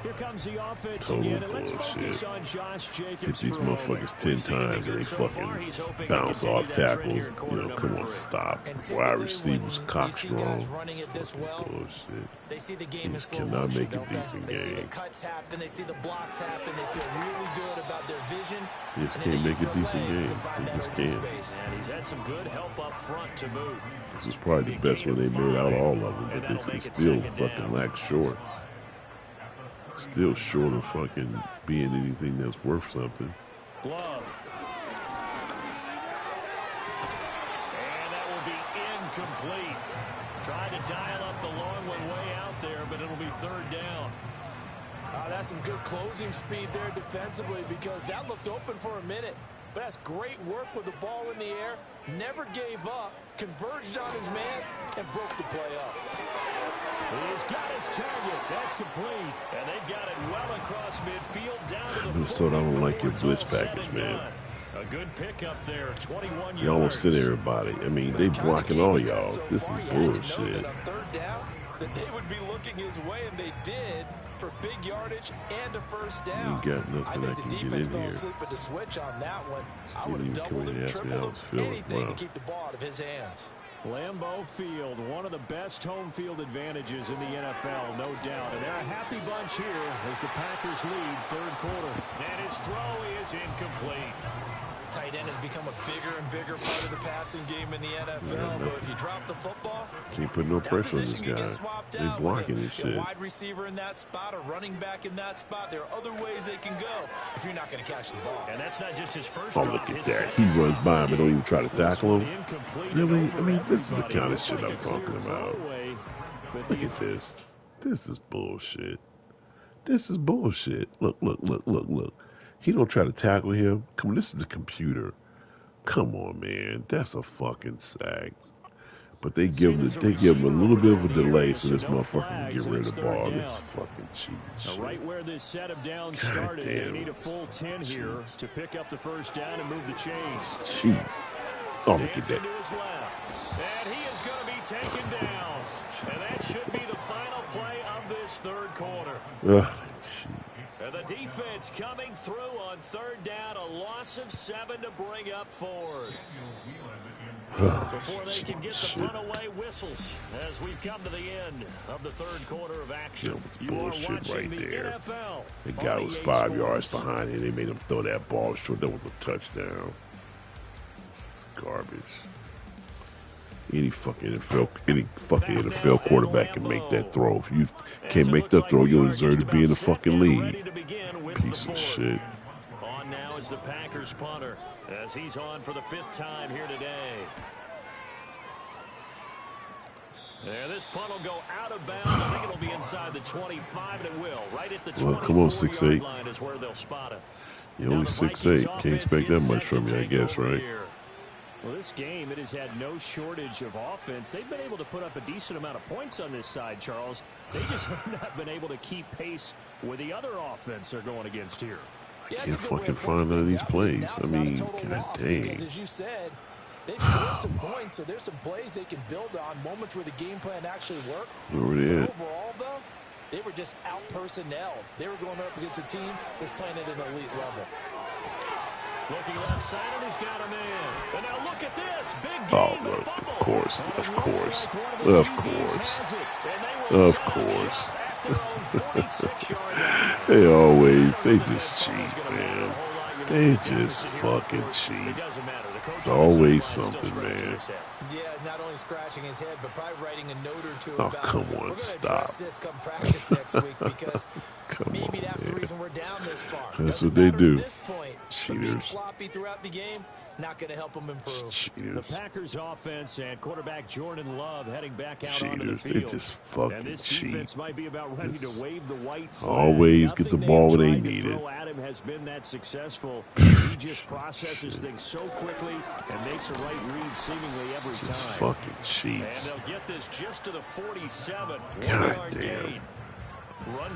[SPEAKER 3] Here comes the offense again, and let's focus on Josh Jacobs.
[SPEAKER 1] Hit these motherfuckers 10 times and they fucking bounce off tackles. You know, come on, stop. Wide receivers cock strong. Bullshit.
[SPEAKER 4] They see the game
[SPEAKER 1] is cannot make a decent
[SPEAKER 4] They see the
[SPEAKER 1] game.
[SPEAKER 4] cuts happen, they see the blocks happen, they feel really good about their vision.
[SPEAKER 1] He just can't make a decent game. He just can't.
[SPEAKER 3] And he's had some good help up front to boot.
[SPEAKER 1] This is probably the best one they made out of all of them, but this is still fucking lack short. Still short of fucking being anything that's worth something.
[SPEAKER 3] Glove. And that will be incomplete. Tried to dial up the long one way out there, but it'll be 3rd down.
[SPEAKER 5] That's some good closing speed there defensively, because that looked open for a minute. But that's great work with the ball in the air. Never gave up, converged on his man, and broke the play up.
[SPEAKER 3] He's got his target. That's complete. And they've got it well across midfield down to the
[SPEAKER 1] Minnesota, I don't like your blitz package, man.
[SPEAKER 3] A good pickup there, 21 yards.
[SPEAKER 1] Y'all won't sit everybody. I mean, they blocking all y'all. This is bullshit.
[SPEAKER 5] On 3rd down, that they would be looking his way, and they did, for big yardage and a first down.
[SPEAKER 1] You got nothing I
[SPEAKER 5] think
[SPEAKER 1] can
[SPEAKER 5] the
[SPEAKER 1] get
[SPEAKER 5] defense
[SPEAKER 1] in
[SPEAKER 5] fell
[SPEAKER 1] here.
[SPEAKER 5] asleep at the switch on that one. I
[SPEAKER 1] Didn't
[SPEAKER 5] would have
[SPEAKER 1] even
[SPEAKER 5] doubled
[SPEAKER 1] come in
[SPEAKER 5] him,
[SPEAKER 1] and ask me how I
[SPEAKER 5] tripled
[SPEAKER 1] was
[SPEAKER 5] him,
[SPEAKER 1] feeling.
[SPEAKER 5] anything
[SPEAKER 1] Wow.
[SPEAKER 5] to keep the ball out of his hands.
[SPEAKER 3] Lambeau Field, one of the best home field advantages in the NFL, no doubt. And they're a happy bunch here as the Packers lead 3rd quarter. And his throw is incomplete.
[SPEAKER 4] Tight end has become a bigger and bigger part of the passing game in the NFL, but if you drop the football,
[SPEAKER 1] Can't put no pressure on this
[SPEAKER 4] can get
[SPEAKER 1] guy.
[SPEAKER 4] swapped
[SPEAKER 1] They
[SPEAKER 4] out
[SPEAKER 1] blocking
[SPEAKER 4] with
[SPEAKER 1] this
[SPEAKER 4] a
[SPEAKER 1] shit.
[SPEAKER 4] wide receiver in that spot, a running back in that spot. There are other ways they can go if you're not going to catch the ball.
[SPEAKER 3] And that's not just his first
[SPEAKER 1] Oh,
[SPEAKER 3] drop.
[SPEAKER 1] look at
[SPEAKER 3] his
[SPEAKER 1] that. He runs by him and don't even try to tackle him.
[SPEAKER 3] Incomplete
[SPEAKER 1] Really? I
[SPEAKER 3] over
[SPEAKER 1] mean, this is the
[SPEAKER 3] everybody.
[SPEAKER 1] kind of shit
[SPEAKER 3] Like
[SPEAKER 1] I'm
[SPEAKER 3] a clear
[SPEAKER 1] talking about.
[SPEAKER 3] throwaway, but
[SPEAKER 1] Look
[SPEAKER 3] the
[SPEAKER 1] at this. This is bullshit. This is bullshit. Look, look, look, look, look. He don't try to tackle him. Come on, this is the computer. Come on, man. That's a fucking sack. But they give him a little bit of a delay so this motherfucker can get rid of the ball. This fucking cheating shit.
[SPEAKER 3] Right where this set of downs
[SPEAKER 1] God
[SPEAKER 3] started, they
[SPEAKER 1] damn.
[SPEAKER 3] need a full 10 here to pick up the first down and move the chains.
[SPEAKER 1] Cheat. Oh, look at
[SPEAKER 3] Takes
[SPEAKER 1] that.
[SPEAKER 3] it to his left. And he is going to be taken down. And that should be the final play of this third quarter. And the defense coming through on third down. A loss of 7 to bring up fourth. Before they can get the runaway whistles as we've come to the end of the third quarter of action.
[SPEAKER 1] You are watching right the there. NFL. The guy was 5 yards behind him. They made him throw that ball short. That was a touchdown. It's garbage. Any fucking NFL quarterback can make that throw. If you can't make that throw, you deserve to be in the fucking league. Piece of shit.
[SPEAKER 3] On now is the Packers punter as he's on for the 5th time here today. And this punt will go out of bounds. I think it'll be inside the 25, and it will. Right at the 24-yard line is where they'll spot it.
[SPEAKER 1] You're only 6'8". Can't expect that much from you, I guess, right?
[SPEAKER 3] Well, this game, it has had no shortage of offense. They've been able to put up a decent amount of points on this side, Charles. They just have not been able to keep pace with the other offense they're going against here.
[SPEAKER 1] I can't fucking find none of these plays. I mean, god dang.
[SPEAKER 5] As you said, they've scored some points, so there's some plays they can build on, moments where the game plan actually worked. Overall, though, they were just out-personnelled. They were going up against a team that's playing at an elite level.
[SPEAKER 3] Looking left side, and he's got a man. And now look at this. Big game.
[SPEAKER 1] Look, of course. They just cheat, man. They just fucking cheat. It's always something, man.
[SPEAKER 4] Yeah, not only scratching his head, but probably writing a note or two about
[SPEAKER 1] come on, stop.
[SPEAKER 4] This come practice next week because maybe that's the reason we're down this far.
[SPEAKER 1] That's what they do.
[SPEAKER 4] At this point, being sloppy throughout the game, not going to help them improve.
[SPEAKER 1] Cheaters.
[SPEAKER 3] The Packers offense and quarterback Jordan Love heading back out onto the field.
[SPEAKER 1] They just fucking
[SPEAKER 3] and this
[SPEAKER 1] cheat.
[SPEAKER 3] Defense might be about ready to wave the white flag.
[SPEAKER 1] Always get the ball when they need it.
[SPEAKER 3] Adam has been that successful. He just processes things so quickly and makes a right read seemingly every time.
[SPEAKER 1] Just fucking cheats.
[SPEAKER 3] And they'll get this just to the 47.
[SPEAKER 1] God damn.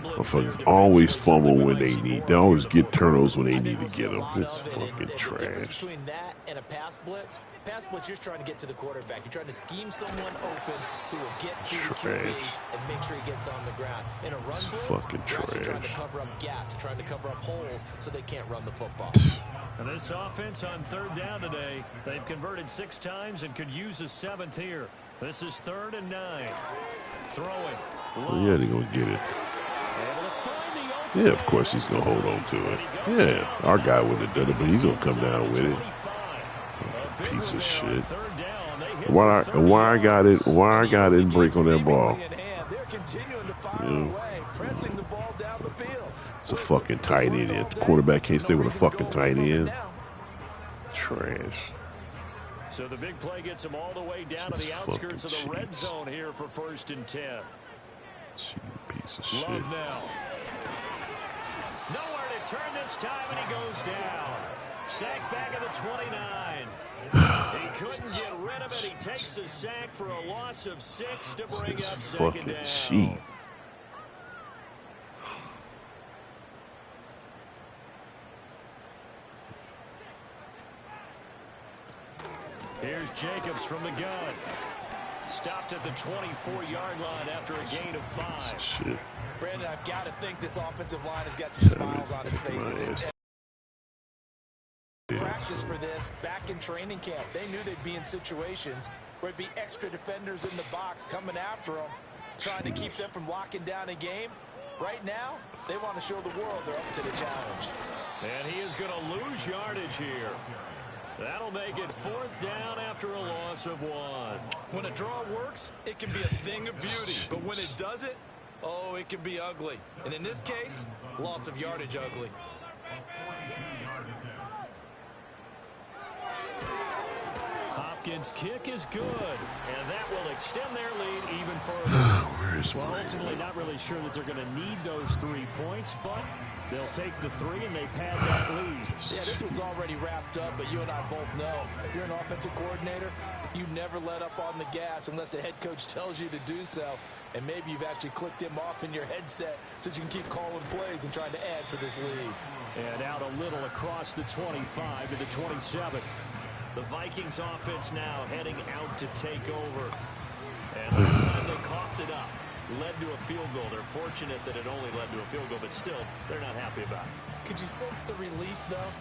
[SPEAKER 1] Motherfuckers always fumble when they need. They always get turnovers when they need to get them. It's fucking trash.
[SPEAKER 4] Between that and a pass blitz, you're trying to get to the quarterback. You're trying to scheme someone open who will get to the QB and make sure he gets on the ground. In a run blitz, you're actually trying to cover up gaps, trying to cover up holes so they can't run the football.
[SPEAKER 3] And this offense on third down today, they've converted 6 times and could use a 7th here. This is 3rd and 9. Throwing.
[SPEAKER 1] Well, yeah, they're going to get it. Yeah, of course he's going to hold on to it. Yeah, our guy wouldn't have done it, but he's going to come down with it. Piece of shit. Why I got it and break on that ball? It's a fucking tight end. The quarterback can't stay with a fucking tight end. Trash.
[SPEAKER 3] So the big play gets him all the way down to the outskirts of the red zone here for 1st and 10.
[SPEAKER 1] Piece of shit.
[SPEAKER 3] Love now. Nowhere to turn this time, and he goes down. Sacked back at the 29. He couldn't get rid of it. He takes a sack for a loss of 6 to bring up 2nd down.
[SPEAKER 1] Cheat.
[SPEAKER 3] Here's Jacobs from the gun. Stopped at the 24-yard line after a gain of 5.
[SPEAKER 1] Shit.
[SPEAKER 4] Brandon, I've got to think this offensive line has got some smiles on its faces. Practice for this back in training camp. They knew they'd be in situations where it'd be extra defenders in the box coming after them, trying to keep them from locking down a game. Right now, they want to show the world they're up to the challenge.
[SPEAKER 3] And he is going to lose yardage here. That'll make it 4th down after a loss of 1.
[SPEAKER 4] When a draw works, it can be a thing of beauty. But when it doesn't, oh, it can be ugly. And in this case, loss of yardage ugly.
[SPEAKER 3] Hopkins' kick is good, and that will extend their lead even further. Well, ultimately, not really sure that they're going to need those 3 points, but they'll take the 3 and they pad that lead.
[SPEAKER 5] Yeah, this one's already wrapped up, but you and I both know if you're an offensive coordinator, you never let up on the gas unless the head coach tells you to do so. And maybe you've actually clicked him off in your headset so you can keep calling plays and trying to add to this lead.
[SPEAKER 3] And out a little across the 25 to the 27. The Vikings offense now heading out to take over. And last time they coughed it up, led to a field goal. They're fortunate that it only led to a field goal, but still, they're not happy about it.
[SPEAKER 4] Could you sense the relief, though,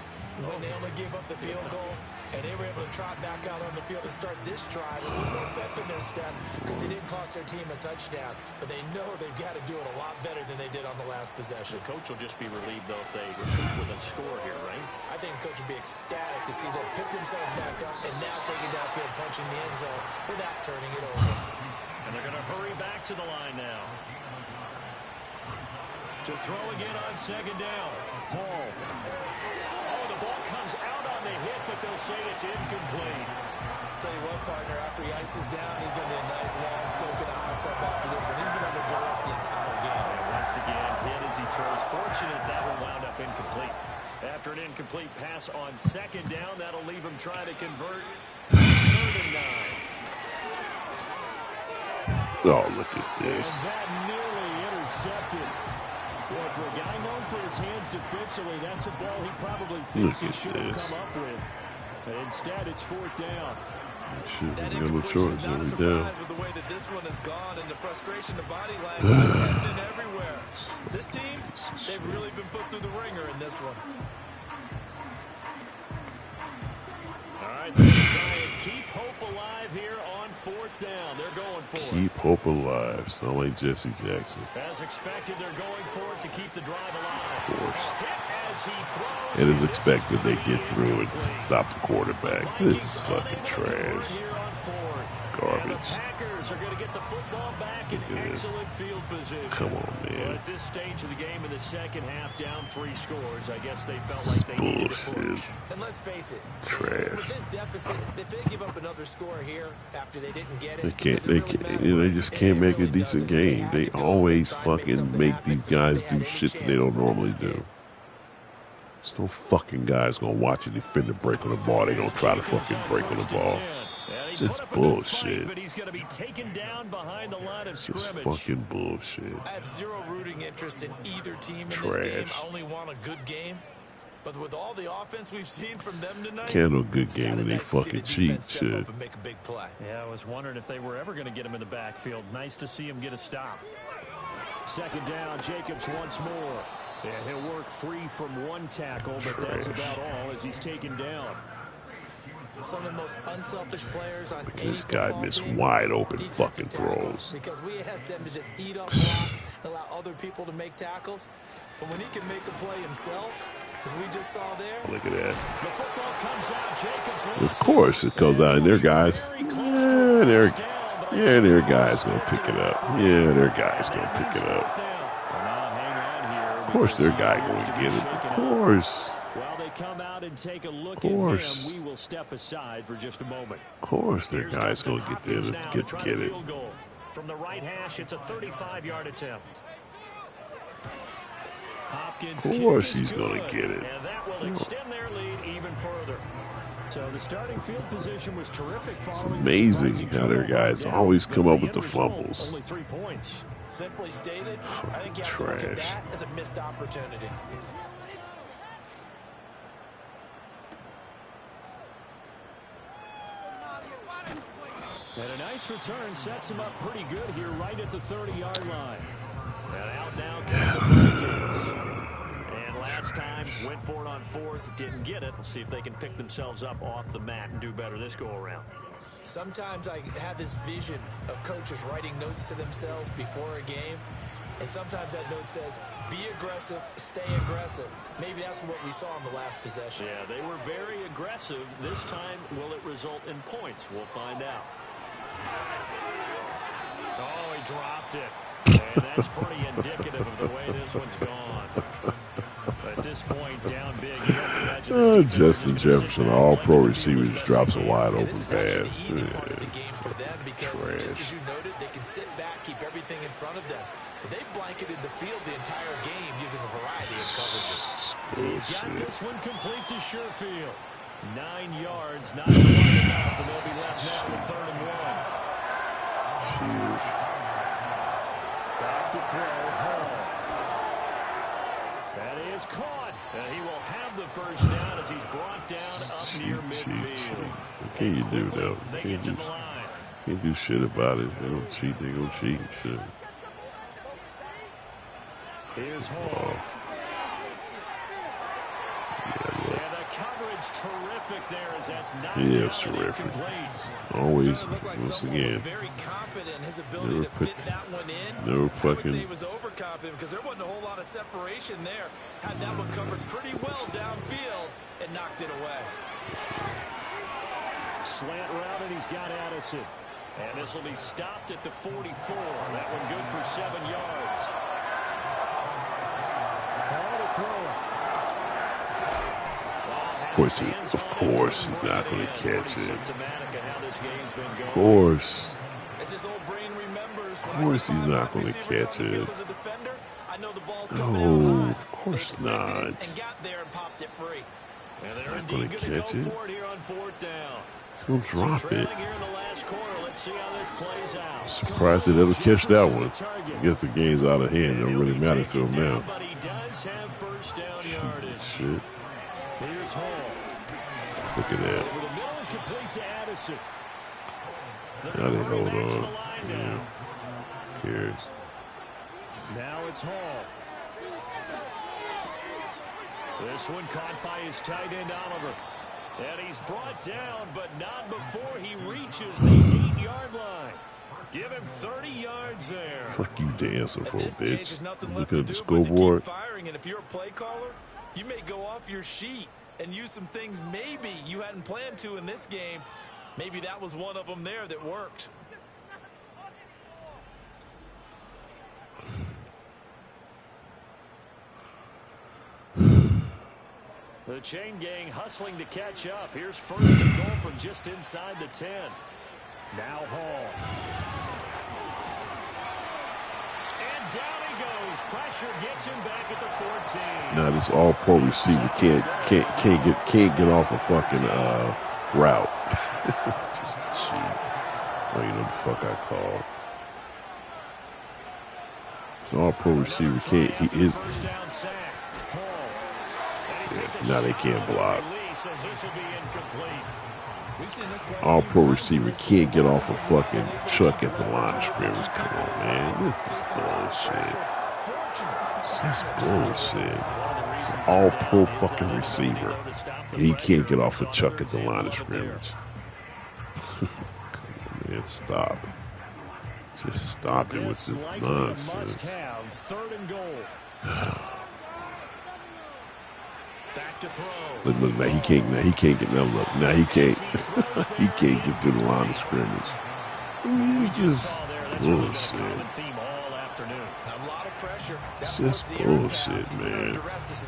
[SPEAKER 4] when they only gave up the field goal and they were able to trot back out on the field and start this drive with a little more pep in their step because they didn't cost their team a touchdown, but they know they've got to do it a lot better than they did on the last possession.
[SPEAKER 3] The coach will just be relieved, though, if they recoup with a score here, right?
[SPEAKER 4] I think the coach will be ecstatic to see them pick themselves back up and now take it downfield, punching the end zone without turning it over.
[SPEAKER 3] And they're going to hurry back to the line now. To throw again on second down. Paul. Oh, the ball comes out on the hit, but they'll say it's incomplete.
[SPEAKER 4] Tell you what, partner, after he ices down, he's going to be a nice long soak in a hot tub after this one. He's been under duress the entire game.
[SPEAKER 3] And once again, hit as he throws. Fortunate that one wound up incomplete. After an incomplete pass on second down, that'll leave him trying to convert. 3rd and 9.
[SPEAKER 1] Oh, look at this.
[SPEAKER 3] And that nearly intercepted. Well, for a guy known for his hands defensively, that's a ball he probably thinks he should have come up with. But instead, it's 4th down.
[SPEAKER 4] That
[SPEAKER 1] no
[SPEAKER 4] incompletion
[SPEAKER 1] choice.
[SPEAKER 4] is not a
[SPEAKER 1] Every
[SPEAKER 4] surprise
[SPEAKER 1] down.
[SPEAKER 4] with the way that this one has gone and the frustration, the body language is evident everywhere. This team, they've really been put through the ringer in this one.
[SPEAKER 3] All right, they're going to try and keep hope alive here on 4th down. They're going for it.
[SPEAKER 1] Keep hope alive. Sound like Jesse Jackson.
[SPEAKER 3] As expected, they're going for it to keep the drive alive.
[SPEAKER 1] Of course.
[SPEAKER 3] As he throws,
[SPEAKER 1] It is expected they get through and stop the quarterback. This is fucking trash. Garbage.
[SPEAKER 3] And the Packers are going to get the football back in excellent field position.
[SPEAKER 1] Come on,
[SPEAKER 3] But
[SPEAKER 1] man.
[SPEAKER 3] at this stage of the game in the second half, down 3 scores, I guess they felt like they needed to
[SPEAKER 1] Bullshit.
[SPEAKER 3] push.
[SPEAKER 4] And let's face it,
[SPEAKER 1] Trash.
[SPEAKER 4] with this deficit, if they give up another score here after they didn't get it,
[SPEAKER 1] They can't.
[SPEAKER 4] does it
[SPEAKER 1] They
[SPEAKER 4] really
[SPEAKER 1] can't.
[SPEAKER 4] matter?
[SPEAKER 1] You know, they just can't make a
[SPEAKER 4] really
[SPEAKER 1] decent
[SPEAKER 4] doesn't. They
[SPEAKER 1] game.
[SPEAKER 4] have
[SPEAKER 1] They
[SPEAKER 4] to go
[SPEAKER 1] always
[SPEAKER 4] and try and
[SPEAKER 1] fucking
[SPEAKER 4] something
[SPEAKER 1] make
[SPEAKER 4] happen
[SPEAKER 1] these guys
[SPEAKER 4] if they had
[SPEAKER 1] do
[SPEAKER 4] any
[SPEAKER 1] shit that they
[SPEAKER 4] chance
[SPEAKER 1] don't
[SPEAKER 4] of winning
[SPEAKER 1] normally
[SPEAKER 4] this
[SPEAKER 1] do.
[SPEAKER 4] game.
[SPEAKER 1] There's no fucking guys gonna watch a defender break on the ball. They gonna try to fucking break on the ball. Just bullshit.
[SPEAKER 3] But he's going to be taken down behind the line of
[SPEAKER 1] Just
[SPEAKER 3] scrimmage.
[SPEAKER 1] fucking bullshit.
[SPEAKER 4] I have zero rooting interest in either team in this game.
[SPEAKER 1] Trash.
[SPEAKER 4] I only want a good game. But with all the offense we've seen from them tonight,
[SPEAKER 1] Can't no good
[SPEAKER 4] it's kinda
[SPEAKER 1] game when they
[SPEAKER 4] nice to see
[SPEAKER 1] fucking
[SPEAKER 4] the
[SPEAKER 1] cheat.
[SPEAKER 4] defense step
[SPEAKER 1] Shit.
[SPEAKER 4] up and make a big play.
[SPEAKER 3] Yeah, I was wondering if they were ever going to get him in the backfield. Nice to see him get a stop. Second down, Jacobs once more. Yeah, he'll work free from one tackle, but that's
[SPEAKER 1] Trash.
[SPEAKER 3] about all as he's taken down.
[SPEAKER 4] Some of the most unselfish players on
[SPEAKER 1] Look at
[SPEAKER 4] any
[SPEAKER 1] this guy
[SPEAKER 4] football
[SPEAKER 1] miss
[SPEAKER 4] team,
[SPEAKER 1] wide open
[SPEAKER 4] defensive
[SPEAKER 1] fucking
[SPEAKER 4] tackles,
[SPEAKER 1] throws.
[SPEAKER 4] because we ask them to just eat up blocks and allow other people to make tackles. But when he can make a play himself, as we just saw there,
[SPEAKER 1] Look at that.
[SPEAKER 3] The football comes out. Jacobs
[SPEAKER 1] Of
[SPEAKER 3] lost it.
[SPEAKER 1] course it goes out, and their guys.
[SPEAKER 3] Very close to a
[SPEAKER 1] Yeah, their
[SPEAKER 3] first down, but I
[SPEAKER 1] yeah,
[SPEAKER 3] see
[SPEAKER 1] their
[SPEAKER 3] the
[SPEAKER 1] guys
[SPEAKER 3] call
[SPEAKER 1] gonna pick it
[SPEAKER 3] still
[SPEAKER 1] up.
[SPEAKER 3] for
[SPEAKER 1] Yeah, their
[SPEAKER 3] it.
[SPEAKER 1] guys
[SPEAKER 3] And
[SPEAKER 1] gonna
[SPEAKER 3] that
[SPEAKER 1] pick it
[SPEAKER 3] means
[SPEAKER 1] up.
[SPEAKER 3] fourth down. Well, now hang on here
[SPEAKER 1] Of course, their
[SPEAKER 3] because he
[SPEAKER 1] guy
[SPEAKER 3] appears
[SPEAKER 1] going
[SPEAKER 3] to
[SPEAKER 1] to
[SPEAKER 3] be
[SPEAKER 1] get it.
[SPEAKER 3] shaken
[SPEAKER 1] Of
[SPEAKER 3] up.
[SPEAKER 1] course,
[SPEAKER 3] While they come out and take a look
[SPEAKER 1] Of
[SPEAKER 3] at
[SPEAKER 1] course.
[SPEAKER 3] him, we will step aside for just a moment.
[SPEAKER 1] of course, their
[SPEAKER 3] Here's
[SPEAKER 1] guys
[SPEAKER 3] Dustin
[SPEAKER 1] gonna get
[SPEAKER 3] Hopkins
[SPEAKER 1] there
[SPEAKER 3] now
[SPEAKER 1] to
[SPEAKER 3] to try
[SPEAKER 1] get
[SPEAKER 3] the
[SPEAKER 1] it.
[SPEAKER 3] field goal. From the right hash, it's a 35-yard attempt. Hopkins'
[SPEAKER 1] Of
[SPEAKER 3] kick
[SPEAKER 1] course
[SPEAKER 3] is
[SPEAKER 1] he's gonna
[SPEAKER 3] good,
[SPEAKER 1] get it.
[SPEAKER 3] and that will extend their lead even further. So the starting field position was terrific.
[SPEAKER 1] It's amazing how their guys always come up with the fumbles.
[SPEAKER 3] Only 3 points.
[SPEAKER 4] simply stated, I think you have to look at
[SPEAKER 1] Trash.
[SPEAKER 4] that as a missed opportunity.
[SPEAKER 3] And a nice return sets him up pretty good here right at the 30-yard line. And out now come the Vikings. And last time, went for it on 4th, didn't get it. We'll see if they can pick themselves up off the mat and do better this go-around.
[SPEAKER 4] Sometimes I have this vision of coaches writing notes to themselves before a game, and sometimes that note says, be aggressive, stay aggressive. Maybe that's what we saw in the last possession.
[SPEAKER 3] Yeah, they were very aggressive. This time, will it result in points? We'll find out. Oh, he dropped it. And that's pretty indicative of the way this one's gone. At this point, down big, you have to imagine this defense is
[SPEAKER 1] Justin
[SPEAKER 3] just gonna sit
[SPEAKER 1] Jefferson,
[SPEAKER 3] back
[SPEAKER 1] all
[SPEAKER 3] and
[SPEAKER 1] pro
[SPEAKER 3] let the
[SPEAKER 1] receivers,
[SPEAKER 3] defense
[SPEAKER 1] drops a
[SPEAKER 3] play.
[SPEAKER 1] wide
[SPEAKER 4] And
[SPEAKER 1] open
[SPEAKER 4] this is actually
[SPEAKER 1] pass.
[SPEAKER 4] the easy part of the game for them because just
[SPEAKER 1] Trash.
[SPEAKER 4] as you noted, they can sit back, keep everything in front of them. But they've blanketed the field the entire game using a variety of coverages.
[SPEAKER 3] He's got
[SPEAKER 1] Bullshit.
[SPEAKER 3] this one complete to Sherfield. 9 yards, not quite enough, and they'll be left now with 3rd and 1.
[SPEAKER 1] Jeez.
[SPEAKER 3] Back to throw, Hall. That is caught. And he will have the first down as he's brought down up near midfield.
[SPEAKER 1] What can you do, though? Can't do shit about it. They don't cheat, they gonna cheat and shit.
[SPEAKER 3] Here's Hall. And the coverage terrific there as that's not
[SPEAKER 1] terrific. Always, once again.
[SPEAKER 4] Very confident in his ability to fit that one in.
[SPEAKER 1] Never
[SPEAKER 4] I would say
[SPEAKER 1] fucking.
[SPEAKER 4] he was overconfident because there wasn't a whole lot of separation there. Had that one covered pretty well downfield and knocked it away.
[SPEAKER 3] Slant route, and he's got Addison. And this will be stopped at the 44. That one good for 7 yards.
[SPEAKER 1] Of course he's not going to catch it. Of course. Of course he's not going to catch it. No, of course not. Not going to catch it. He's going to drop it. Surprised they ever catch that one. I guess the game's out of hand. It don't really matter to him now. Shit.
[SPEAKER 3] Here's Hall.
[SPEAKER 1] Look at that.
[SPEAKER 3] Over the middle and complete to Addison.
[SPEAKER 1] Now they hold on. Yeah. Who cares?
[SPEAKER 3] Now it's Hall. This one caught by his tight end Oliver. And he's brought down, but not before he reaches the 8-yard line. Give him 30 yards there.
[SPEAKER 1] Fuck you dancing for, bitch. Look at the scoreboard.
[SPEAKER 4] And if you're a play caller, you may go off your sheet and use some things maybe you hadn't planned to in this game. Maybe that was one of them there that worked.
[SPEAKER 3] The chain gang hustling to catch up. Here's first and goal from just inside the 10. Now Hall. And down he goes. Pressure gets him back at the 14.
[SPEAKER 1] Now this all-pro receiver can't get off a fucking route. Just cheat. Oh, you know the fuck I call. This all-pro receiver can't. He is. Yeah, now they can't block. All-pro receiver can't get off a fucking chuck at the line of scrimmage. Come on, man. This is bullshit. This is bullshit. It's an all-pro fucking receiver. And he can't get off a chuck at the line of scrimmage. Come on, man. Stop it. Just stop it with this nonsense.
[SPEAKER 3] Third and goal. Back to throw.
[SPEAKER 1] Look, now he can't get now. Look, now he can't. He can't get to the line of scrimmage. He's just bullshit. It's just bullshit, man.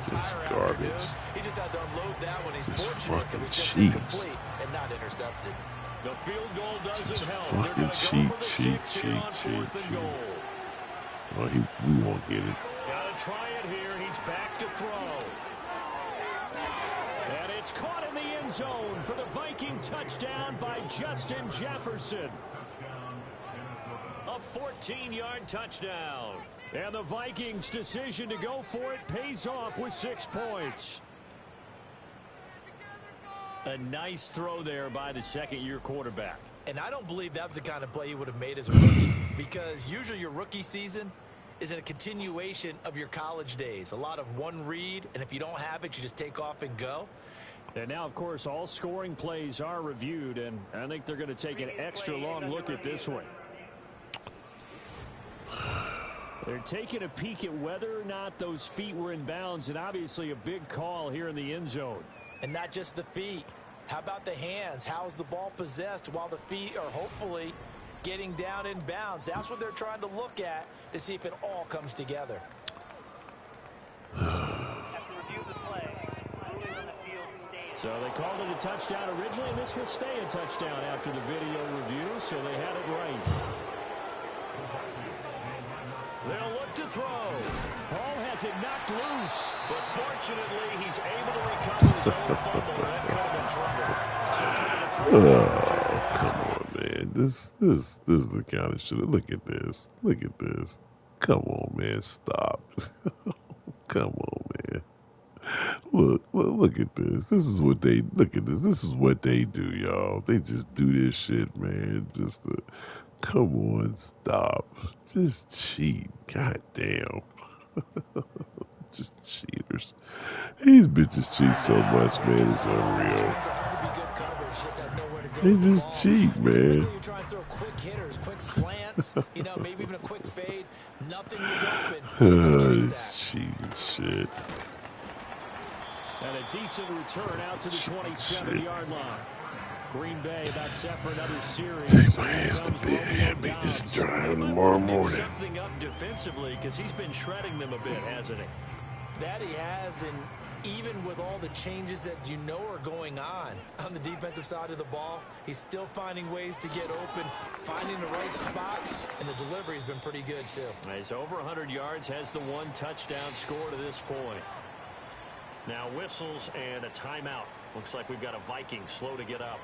[SPEAKER 1] Just garbage. Just fucking cheats.
[SPEAKER 3] The field goal doesn't help.
[SPEAKER 1] Fucking cheat. Well, we won't get it.
[SPEAKER 3] Gotta try it here. He's back to throw. And it's caught in the end zone for the Viking touchdown by Justin Jefferson. A 14-yard touchdown. And the Vikings' decision to go for it pays off with 6 points. A nice throw there by the second-year quarterback.
[SPEAKER 4] And I don't believe that was the kind of play he would have made as a rookie, because usually your rookie season is a continuation of your college days. A lot of one read, and if you don't have it, you just take off and go.
[SPEAKER 3] And now, of course, all scoring plays are reviewed, and I think they're going to take an extra long look at this one. They're taking a peek at whether or not those feet were in bounds, and obviously a big call here in the end zone.
[SPEAKER 4] And not just the feet. How about the hands? How's the ball possessed while the feet are hopefully getting down in bounds? That's what they're trying to look at to see if it all comes together.
[SPEAKER 3] So they called it a touchdown originally, and this will stay a touchdown after the video review, so they had it right. They'll look to throw. Hall has it knocked loose, but fortunately he's able to recover his own fumble. That could have been trouble. So trying to throw
[SPEAKER 1] come on, man. This is the kind of shit. Look at this. Look at this. Come on, man. Stop. Come on, man. Look at this. This is what they look at this. This is what they do, y'all. They just do this shit, man. Come on, stop. Just cheat. God damn. Just cheaters. These bitches cheat so much, man. It's unreal. They just cheat, man.
[SPEAKER 4] You try and throw quick hitters, quick slants, maybe even a quick fade. Nothing was open.
[SPEAKER 1] It's cheating shit.
[SPEAKER 3] And a decent return out to the 27-yard line. Green Bay about set for another series.
[SPEAKER 1] Take my ass to bed. Make this drive tomorrow morning.
[SPEAKER 3] Something up defensively because he's been shredding them a bit, hasn't he?
[SPEAKER 4] That he has, and even with all the changes that are going on the defensive side of the ball, he's still finding ways to get open, finding the right spots, and the delivery's been pretty good too.
[SPEAKER 3] He's over 100 yards, has the 1 touchdown score to this point. Now whistles and a timeout. Looks like we've got a Viking slow to get up.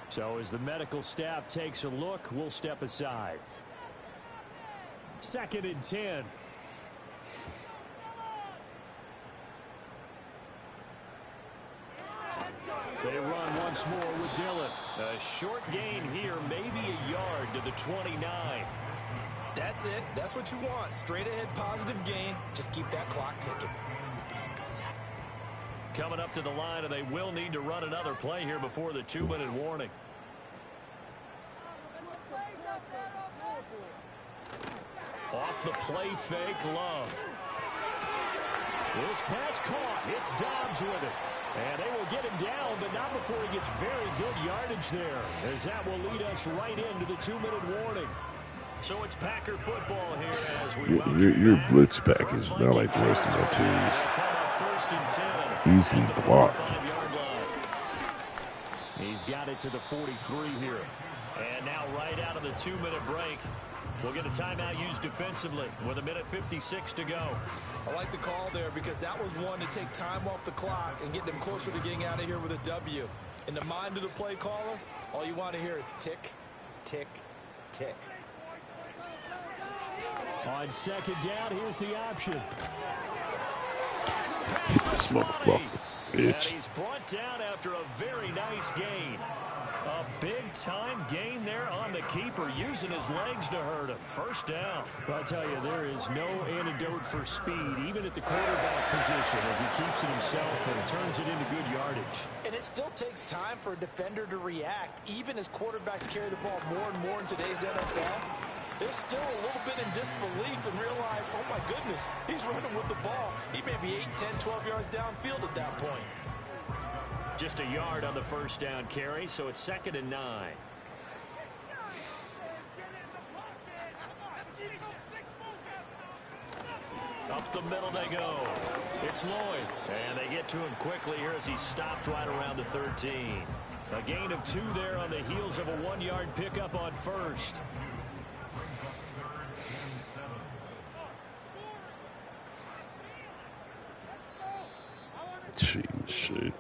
[SPEAKER 3] So as the medical staff takes a look, we'll step aside. 2nd and 10. They run once more with Dillon. A short gain here, maybe a yard to the 29.
[SPEAKER 4] That's it. That's what you want. Straight ahead positive gain. Just keep that clock ticking.
[SPEAKER 3] Coming up to the line, and they will need to run another play here before the 2-minute warning. Off the play fake, Love. This pass caught. It's Dobbs with it. And they will get him down, but not before he gets very good yardage there, as that will lead us right into the 2-minute warning. So it's Packer football here as we
[SPEAKER 1] your blitz package, not like the rest of my teams. Easily blocked.
[SPEAKER 3] He's got it to the 43 here. And now right out of the 2-minute break, we'll get a timeout used defensively with 1:56 to go.
[SPEAKER 4] I like the call there because that was one to take time off the clock and get them closer to getting out of here with a W. In the mind of the play caller, all you want to hear is tick, tick, tick.
[SPEAKER 3] On 2nd down, here's the option.
[SPEAKER 1] This motherfucker, bitch.
[SPEAKER 3] And he's brought down after a very nice gain. A big-time gain there on the keeper, using his legs to hurt him. First down. I'll tell you, there is no antidote for speed, even at the quarterback position, as he keeps it himself and turns it into good yardage.
[SPEAKER 4] And it still takes time for a defender to react, even as quarterbacks carry the ball more and more in today's NFL. They're still a little bit in disbelief and realize, oh my goodness, he's running with the ball. He may be 8, 10, 12 yards downfield at that point.
[SPEAKER 3] Just a yard on the first down carry, so it's 2nd and 9. Up the middle they go. It's Lloyd. And they get to him quickly here as he stopped right around the 13. A gain of 2 there on the heels of a 1-yard pickup on first.
[SPEAKER 1] Shit.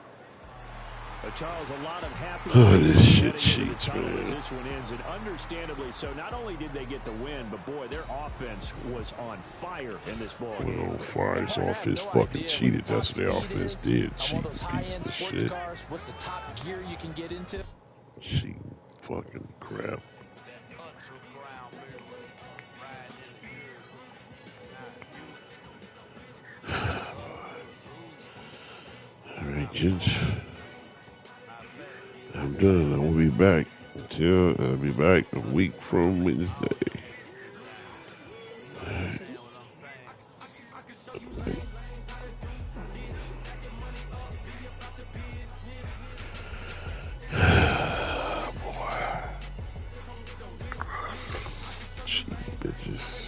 [SPEAKER 3] Charles, a lot of happy
[SPEAKER 1] this shit cheats, man.
[SPEAKER 3] as this one ends, and understandably so. Not only did they get the win, but boy, their offense was on fire in this ball game.
[SPEAKER 1] On fire. This offense fucking cheated. That's what their offense did. Cheating piece of shit.
[SPEAKER 4] What's the top gear you can get into?
[SPEAKER 1] Cheating fucking crap. Alright, kids. I'm done. I will be back I'll be back a week from Wednesday. Boy. Cheap bitches.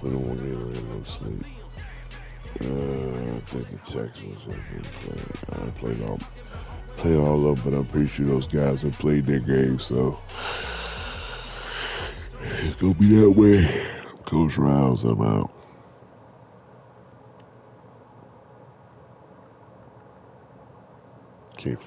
[SPEAKER 1] 21 games and go to sleep. I think the Texans have been playing. I played all of them, but I'm pretty sure those guys have played their game, so it's gonna be that way. Coach Riles, I'm out. Can't